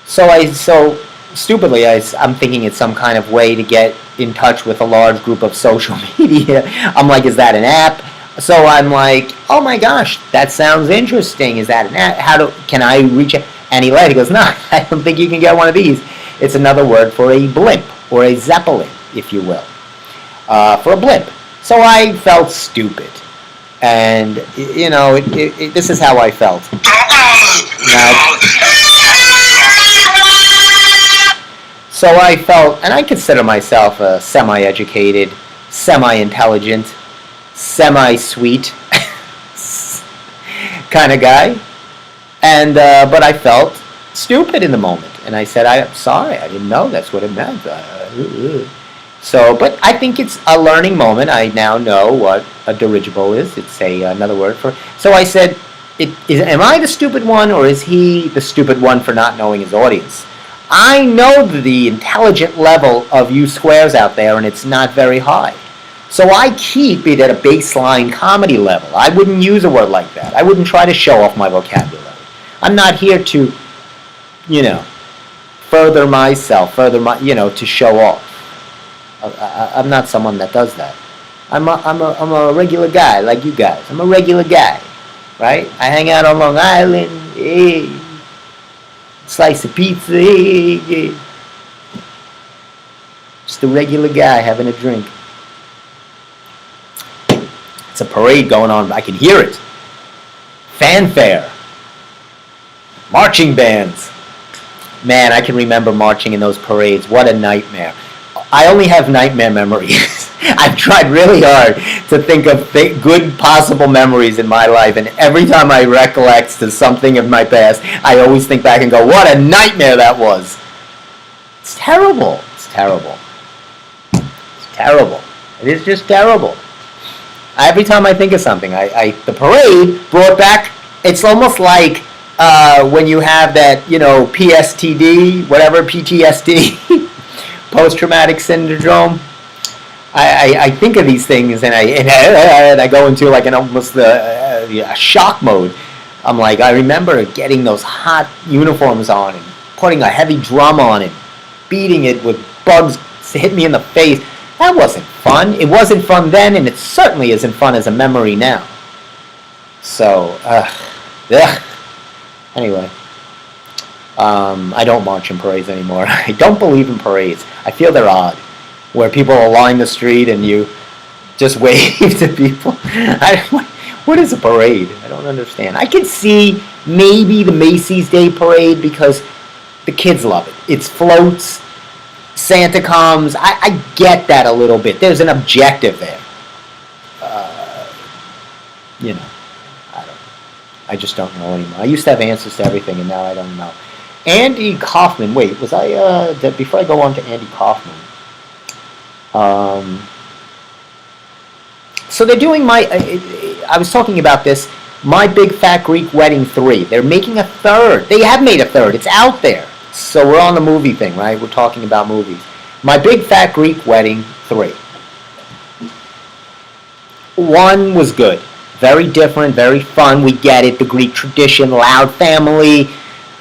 So stupidly, I'm thinking it's some kind of way to get in touch with a large group of social media. I'm like, is that an app? So I'm like, oh my gosh, that sounds interesting. Is that an app? Can I reach it? And he goes, no, I don't think you can get one of these. It's another word for a blimp, or a zeppelin, if you will, for a blimp. So I felt stupid. And, this is how I felt. So I felt, and I consider myself a semi-educated, semi-intelligent, semi-sweet kind of guy, and but I felt stupid in the moment, and I said, I'm sorry, I didn't know that's what it meant. But I think it's a learning moment. I now know what a dirigible is. It's another word for. So I said, am I the stupid one, or is he the stupid one for not knowing his audience? I know the intelligent level of you squares out there, and it's not very high. So I keep it at a baseline comedy level. I wouldn't use a word like that. I wouldn't try to show off my vocabulary. I'm not here to, further myself, to show off. I'm not someone that does that. I'm a regular guy like you guys. I'm a regular guy, right? I hang out on Long Island. Hey, slice of pizza. Hey. Just a regular guy having a drink. It's a parade going on. I can hear it. Fanfare. Marching bands. Man, I can remember marching in those parades. What a nightmare. I only have nightmare memories. I've tried really hard to think of good possible memories in my life, and every time I recollect to something of my past, I always think back and go, what a nightmare that was. It's terrible. It's terrible. It's terrible. It is just terrible. Every time I think of something, the parade brought back, it's almost like when you have that, PSTD, whatever, PTSD, post-traumatic syndrome. I think of these things, and I go into like almost a shock mode. I'm like, I remember getting those hot uniforms on and putting a heavy drum on it, beating it with bugs to hit me in the face. That wasn't fun. It wasn't fun then, and it certainly isn't fun as a memory now. So, anyway, I don't march in parades anymore. I don't believe in parades. I feel they're odd, where people will line the street and you just wave to people. What is a parade? I don't understand. I can see maybe the Macy's Day Parade because the kids love it. It's floats. Santa comes. I get that a little bit. There's an objective there. I just don't know anymore. I used to have answers to everything, and now I don't know. Andy Kaufman. Wait, was I? Before I go on to Andy Kaufman. So they're doing I was talking about this. My Big Fat Greek Wedding 3. They're making a third. They have made a third. It's out there. So we're on the movie thing, right? We're talking about movies. My Big Fat Greek Wedding 3. 1 was good. Very different, very fun. We get it. The Greek tradition, loud family,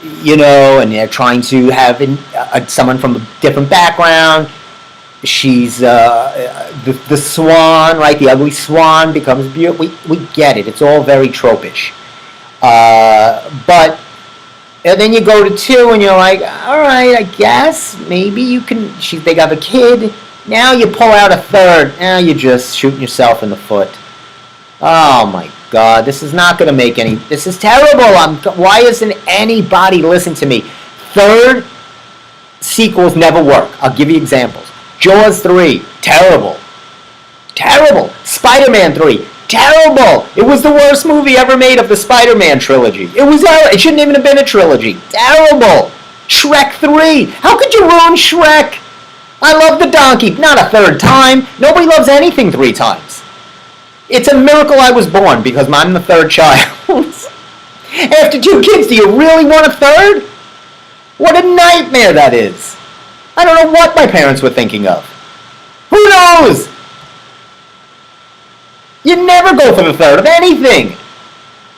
and they're trying to have someone from a different background. She's the swan, right? The ugly swan becomes beautiful. We get it. It's all very tropish. But and then you go to 2 and you're like, all right, I guess maybe you can. They got a kid. Now you pull out a third. Now you're just shooting yourself in the foot. Oh my God, this is not going to make any. This is terrible. Why isn't anybody listen to me? Third sequels never work. I'll give you examples. Jaws 3, terrible. Terrible. Spider-Man 3, terrible. It was the worst movie ever made of the Spider-Man trilogy. It shouldn't even have been a trilogy. Terrible. Shrek 3. How could you ruin Shrek? I love the donkey. Not a third time. Nobody loves anything 3 times. It's a miracle I was born because I'm the third child. After 2 kids, do you really want a third? What a nightmare that is. I don't know what my parents were thinking of. Who knows? You never go for the third of anything.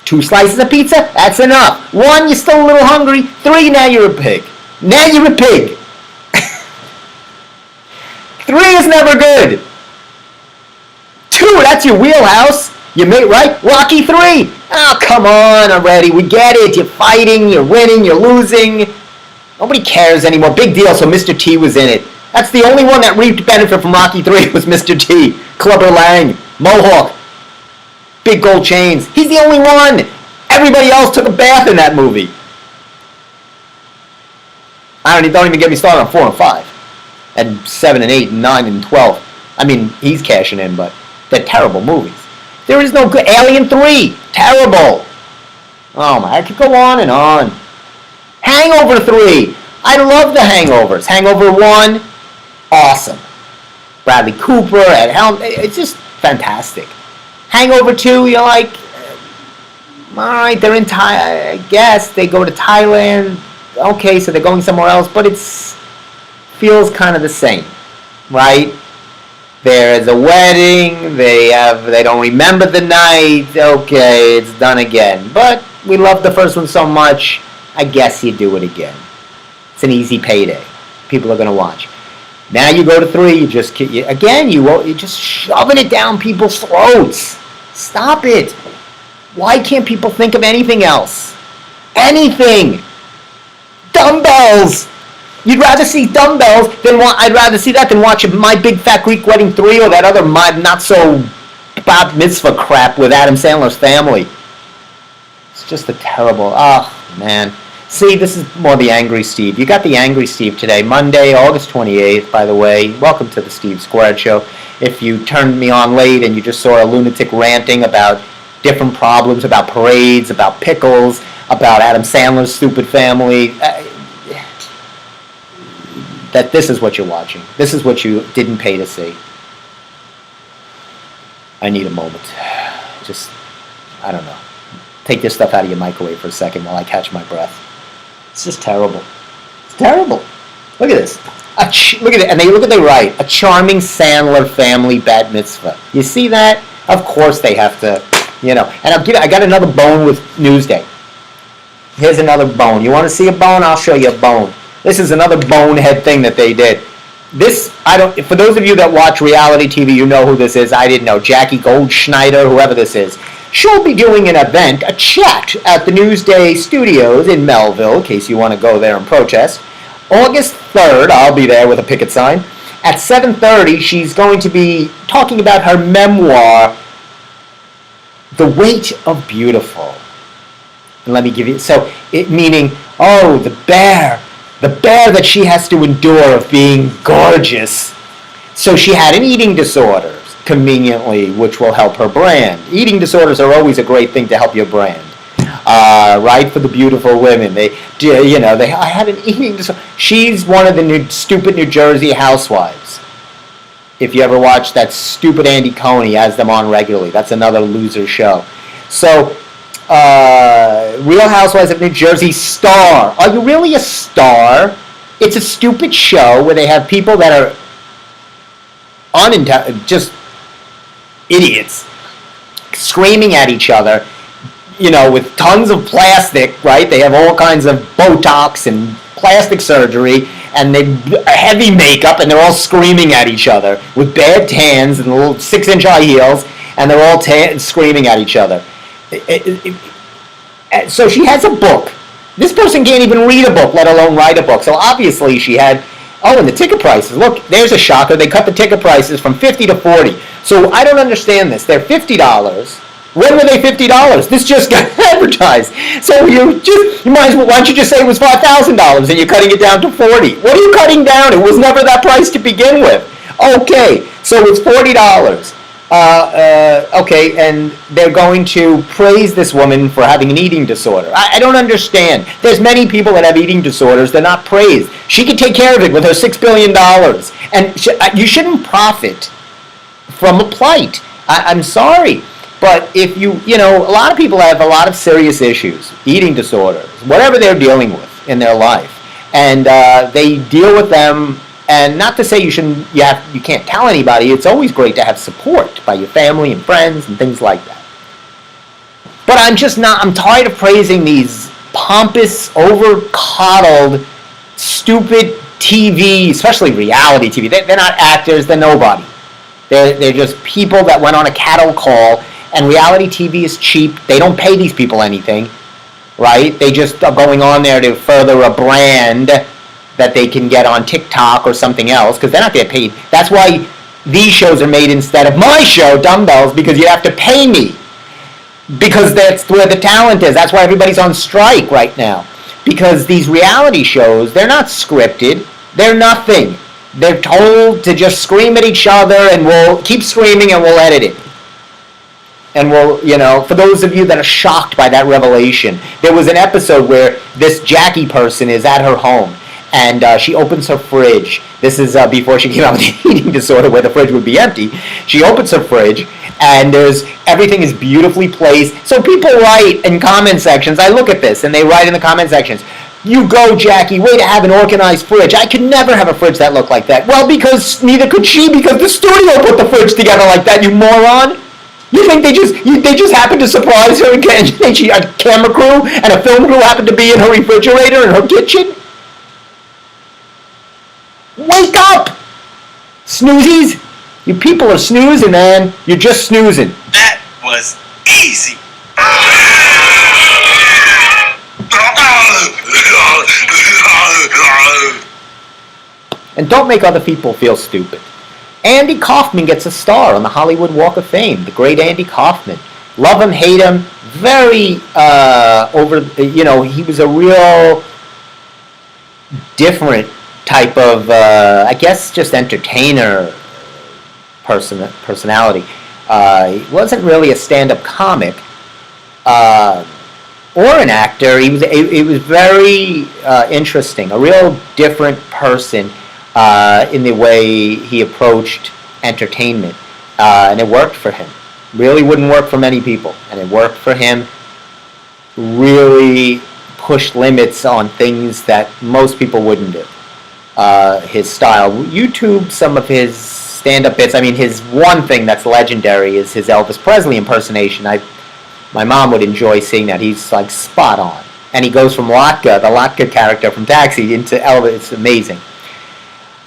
2 slices of pizza, that's enough. 1, you're still a little hungry. 3, now you're a pig. Now you're a pig. 3 is never good. 2, that's your wheelhouse. You made right? Rocky 3. Oh, come on already. We get it. You're fighting, you're winning, you're losing. Nobody cares anymore. Big deal, so Mr. T was in it. That's the only one that reaped benefit from Rocky 3 was Mr. T. Clubber Lang. Mohawk. Big gold chains. He's the only one. Everybody else took a bath in that movie. Don't even get me started on 4 and 5. And 7 and 8 and 9 and 12. I mean, he's cashing in, but they're terrible movies. There is no good. Alien 3. Terrible. Oh my, I could go on and on. Hangover 3. I love the Hangovers. Hangover 1. Awesome. Bradley Cooper, Ed Helm. It's just fantastic. Hangover 2, you're like, alright, they're in Thailand. I guess they go to Thailand. Okay, so they're going somewhere else, but feels kind of the same, right? There is a wedding, they don't remember the night, okay, it's done again. But we love the first one so much, I guess you do it again. It's an easy payday. People are going to watch. Now you go to 3, you're just shoving it down people's throats. Stop it. Why can't people think of anything else? Anything. Dumbbells. You'd rather see Dumbbells I'd rather see that than watch My Big Fat Greek Wedding 3 or that other not so bat mitzvah crap with Adam Sandler's family. It's just a terrible, man. See, this is more the Angry Steve. You got the Angry Steve today, Monday, August 28th, by the way. Welcome to the Steve Squared Show. If you turned me on late and you just saw a lunatic ranting about different problems, about parades, about pickles, about Adam Sandler's stupid family, that this is what you're watching. This is what you didn't pay to see. I need a moment. I don't know. Take this stuff out of your microwave for a second while I catch my breath. It's just terrible. It's terrible. Look at this. Look at it. And look at they write. A charming Sandler family bat mitzvah. You see that? Of course they have to, And I got another bone with Newsday. Here's another bone. You want to see a bone? I'll show you a bone. This is another bonehead thing that they did. For those of you that watch reality TV, you know who this is. I didn't know. Jackie Goldschneider, whoever this is. She'll be doing an event, a chat, at the Newsday Studios in Melville, in case you want to go there and protest. August 3rd, I'll be there with a picket sign. At 7:30, she's going to be talking about her memoir, The Weight of Beautiful. And let me give you, meaning, the bear that she has to endure of being gorgeous. So she had an eating disorder, conveniently, which will help her brand. Eating disorders are always a great thing to help your brand. Right, for the beautiful women. I had an eating disorder. She's one of the stupid New Jersey housewives. If you ever watch that stupid Andy Cohen, he has them on regularly. That's another loser show. So, Real Housewives of New Jersey star. Are you really a star? It's a stupid show where they have people that are just idiots screaming at each other, with tons of plastic, right? They have all kinds of Botox and plastic surgery, and they heavy makeup, and they're all screaming at each other with bad tans and little 6-inch high heels, and they're all screaming at each other. So she has a book. This person can't even read a book, let alone write a book. So obviously she had Oh, and the ticket prices. Look, there's a shocker. They cut the ticket prices from 50 to 40. So I don't understand this. They're $50. When were they $50? This just got advertised. So you might as well, why don't you just say it was $5,000 and you're cutting it down to 40? What are you cutting down? It was never that price to begin with. Okay, so it's $40. Okay, and they're going to praise this woman for having an eating disorder. I don't understand. There's many people that have eating disorders. They're not praised. She can take care of it with her $6 billion. And you shouldn't profit from a plight. I'm sorry. But if a lot of people have a lot of serious issues, eating disorders, whatever they're dealing with in their life. And they deal with them. And not to say you can't tell anybody. It's always great to have support by your family and friends and things like that. But I'm tired of praising these pompous, over-coddled, stupid TV, especially reality TV. They're not actors, they're nobody. They're just people that went on a cattle call, and reality TV is cheap. They don't pay these people anything, right? They just are going on there to further a brand that they can get on TikTok or something else, because they're not getting paid. That's why these shows are made instead of my show, Dumbbells, because you have to pay me. Because that's where the talent is. That's why everybody's on strike right now. Because these reality shows, they're not scripted. They're nothing. They're told to just scream at each other, and we'll keep screaming and we'll edit it. And for those of you that are shocked by that revelation, there was an episode where this Jackie person is at her home. And she opens her fridge. This is before she came out with the eating disorder, where the fridge would be empty. She opens her fridge, and everything is beautifully placed. So people write in comment sections. I look at this, and they write in the comment sections, "You go, Jackie, way to have an organized fridge. I could never have a fridge that looked like that." Well, because neither could she, because the studio put the fridge together like that, you moron. You think they just happened to surprise her, and a camera crew and a film crew happened to be in her refrigerator in her kitchen? Wake up! Snoozies! You people are snoozing, man. You're just snoozing. That was easy. And don't make other people feel stupid. Andy Kaufman gets a star on the Hollywood Walk of Fame. The great Andy Kaufman. Love him, hate him. Very he was a real different type of, I guess, just entertainer personality. He wasn't really a stand-up comic or an actor. He was very interesting, a real different person in the way he approached entertainment, and it worked for him. Really wouldn't work for many people, and it worked for him. Really pushed limits on things that most people wouldn't do. His style. YouTube some of his stand-up bits. I mean, his one thing that's legendary is his Elvis Presley impersonation. My mom would enjoy seeing that. He's like spot on. And he goes from Latka, the Latka character from Taxi, into Elvis. It's amazing.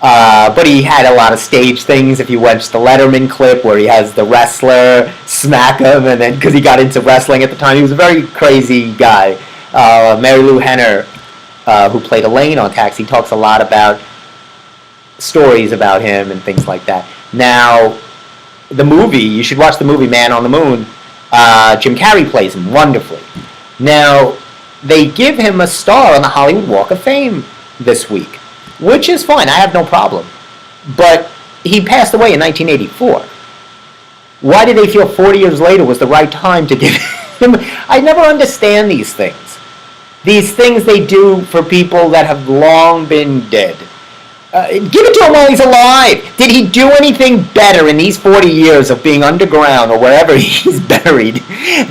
But he had a lot of stage things. If you watch the Letterman clip where he has the wrestler smack him, and then because he got into wrestling at the time, he was a very crazy guy. Mary Lou Henner, who played Elaine on Taxi, talks a lot about stories about him and things like that. Now, the movie, you should watch the movie Man on the Moon. Jim Carrey plays him wonderfully. Now, they give him a star on the Hollywood Walk of Fame this week, which is fine. I have no problem. But he passed away in 1984. Why did they feel 40 years later was the right time to give him? I never understand these things. These things they do for people that have long been dead. Give it to him while he's alive. Did he do anything better in these 40 years of being underground or wherever he's buried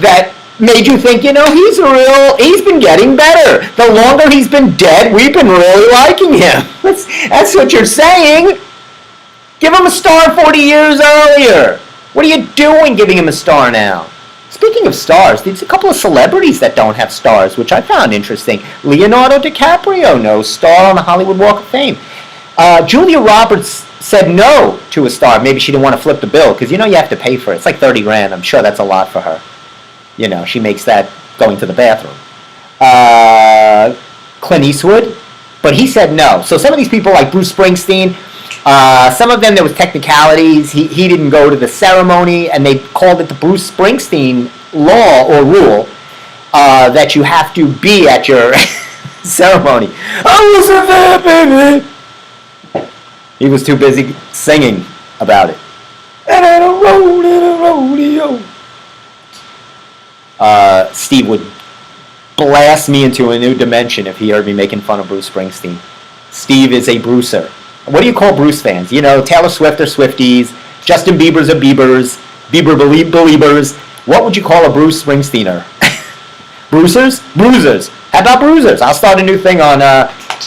that made you think, he's been getting better. The longer he's been dead, we've been really liking him. That's what you're saying. Give him a star 40 years earlier. What are you doing giving him a star now? Speaking of stars, there's a couple of celebrities that don't have stars, which I found interesting. Leonardo DiCaprio, no star on the Hollywood Walk of Fame. Julia Roberts said no to a star. Maybe she didn't want to flip the bill, because you have to pay for it. It's like $30,000. I'm sure that's a lot for her. She makes that going to the bathroom. Clint Eastwood, But he said no. So some of these people, like Bruce Springsteen, some of them there was technicalities. He didn't go to the ceremony, and they called it the Bruce Springsteen law or rule that you have to be at your ceremony. I wasn't there, baby. He was too busy singing about it. And I don't roll in a rodeo. Steve would blast me into a new dimension if he heard me making fun of Bruce Springsteen. Steve is a Brucer. What do you call Bruce fans? You know, Taylor Swift are Swifties, Justin Bieber's are Biebers, Bieber believers. What would you call a Bruce Springsteener? Bruisers? Bruisers. How about Bruisers? I'll start a new thing on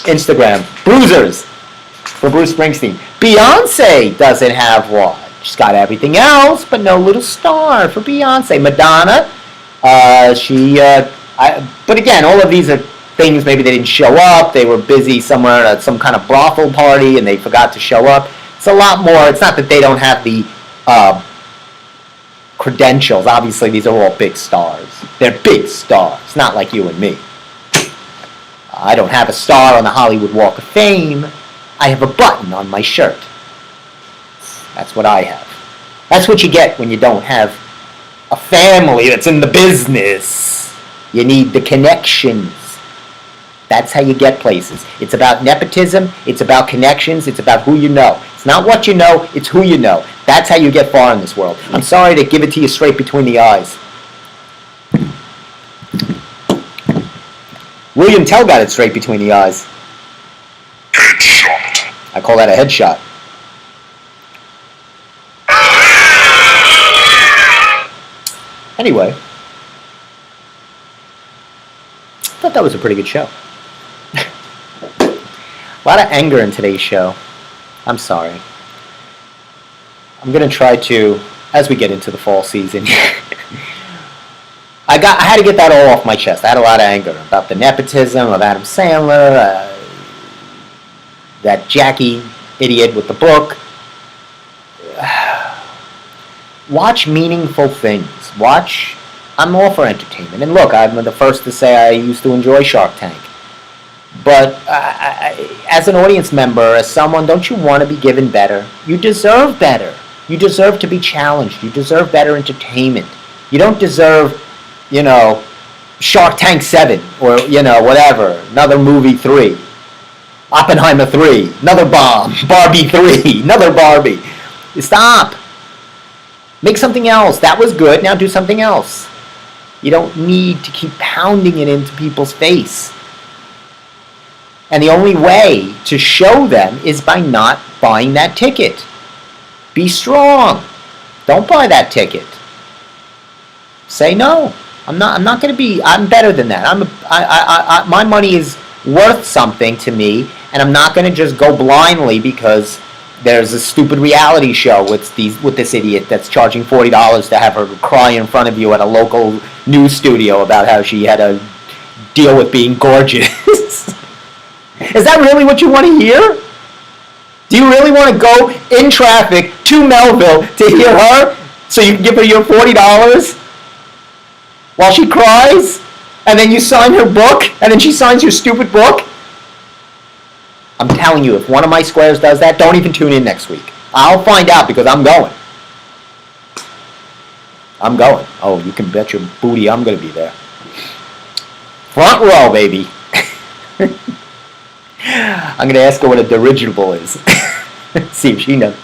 Instagram. Bruisers for Bruce Springsteen. Beyonce doesn't have one. She's got everything else, but no little star for Beyonce. Madonna, but again, all of these are things maybe they didn't show up. They were busy somewhere at some kind of brothel party and they forgot to show up. It's a lot more. It's not that they don't have the credentials. Obviously, these are all big stars. They're big stars, not like you and me. I don't have a star on the Hollywood Walk of Fame. I have a button on my shirt. That's what I have. That's what you get when you don't have a family that's in the business. You need the connections. That's how you get places. It's about nepotism. It's about connections. It's about who you know. It's not what you know. It's who you know. That's how you get far in this world. I'm sorry to give it to you straight between the eyes. William Tell got it straight between the eyes. Headshot. I call that a headshot. Anyway, I thought that was a pretty good show. A lot of anger in today's show. I'm sorry. I'm going to try to, as we get into the fall season, I had to get that all off my chest. I had a lot of anger about the nepotism of Adam Sandler, that Jackie idiot with the book. Watch meaningful things. I'm all for entertainment. And look, I'm the first to say I used to enjoy Shark Tank. But as an audience member, as someone, don't you want to be given better? You deserve better. You deserve to be challenged. You deserve better entertainment. You don't deserve, Shark Tank 7 or, whatever, another movie 3. Oppenheimer 3, another bomb. Barbie 3, another Barbie. Stop. Make something else. That was good. Now do something else. You don't need to keep pounding it into people's face. And the only way to show them is by not buying that ticket. Be strong. Don't buy that ticket. Say no. I'm not going to be. I'm better than that. My money is worth something to me, and I'm not going to just go blindly because there's a stupid reality show with this idiot that's charging $40 to have her cry in front of you at a local news studio about how she had to deal with being gorgeous. Is that really what you want to hear? Do you really want to go in traffic to Melville to hear her so you can give her your $40 while she cries? And then you sign her book? And then she signs your stupid book? I'm telling you, if one of my squares does that, don't even tune in next week. I'll find out because I'm going. I'm going. Oh, you can bet your booty I'm going to be there. Front row, baby. I'm going to ask her what a dirigible is. See if she knows.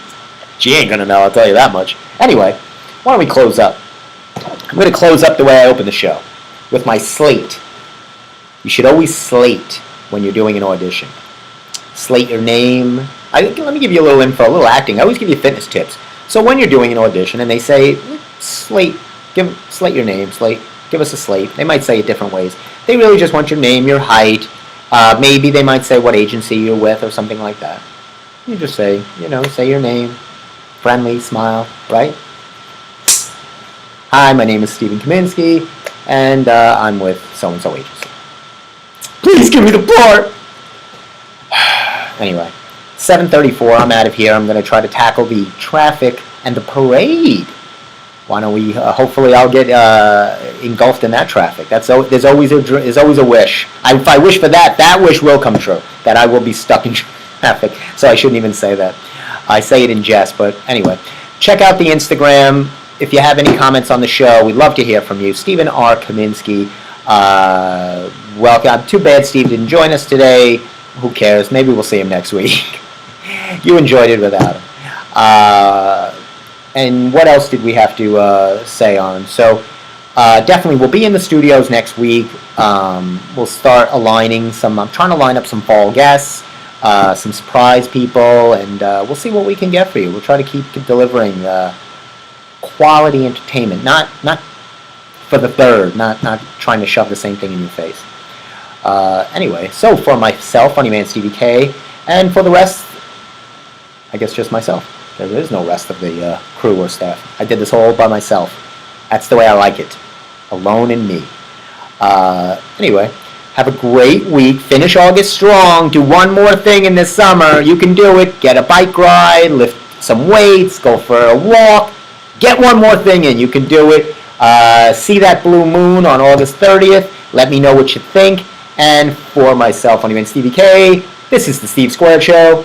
She ain't going to know, I'll tell you that much. Anyway, why don't we close up? I'm going to close up the way I opened the show, with my slate. You should always slate when you're doing an audition. Slate your name. Let me give you a little info, a little acting. I always give you fitness tips. So when you're doing an audition and they say, slate your name, give us a slate. They might say it different ways. They really just want your name, your height. Maybe they might say what agency you're with or something like that. You just say your name, friendly, smile, right? Hi, my name is Stephen Kaminsky, and I'm with so-and-so agency. Please give me the part! Anyway, 7:34, I'm out of here. I'm going to try to tackle the traffic and the parade why don't we? Hopefully, I'll get engulfed in that traffic. There's always a wish. If I wish for that, that wish will come true. That I will be stuck in traffic. So I shouldn't even say that. I say it in jest, but anyway, check out the Instagram. If you have any comments on the show, we'd love to hear from you. Stephen R. Kaminsky. Welcome. Too bad Steve didn't join us today. Who cares? Maybe we'll see him next week. You enjoyed it without him. And what else did we have to say on? So definitely we'll be in the studios next week. We'll start aligning some. I'm trying to line up some fall guests, some surprise people, and we'll see what we can get for you. We'll try to keep delivering quality entertainment, not for the third, not trying to shove the same thing in your face. Anyway, so for myself, Funny Man Stevie K, and for the rest, I guess just myself. There is no rest of the crew or staff. I did this all by myself. That's the way I like it. Alone in me. Anyway, have a great week. Finish August strong. Do one more thing in this summer. You can do it. Get a bike ride. Lift some weights. Go for a walk. Get one more thing in. You can do it. See that blue moon on August 30th. Let me know what you think. And for myself, Funny Man Stevie K, this is the Steve Squared Show.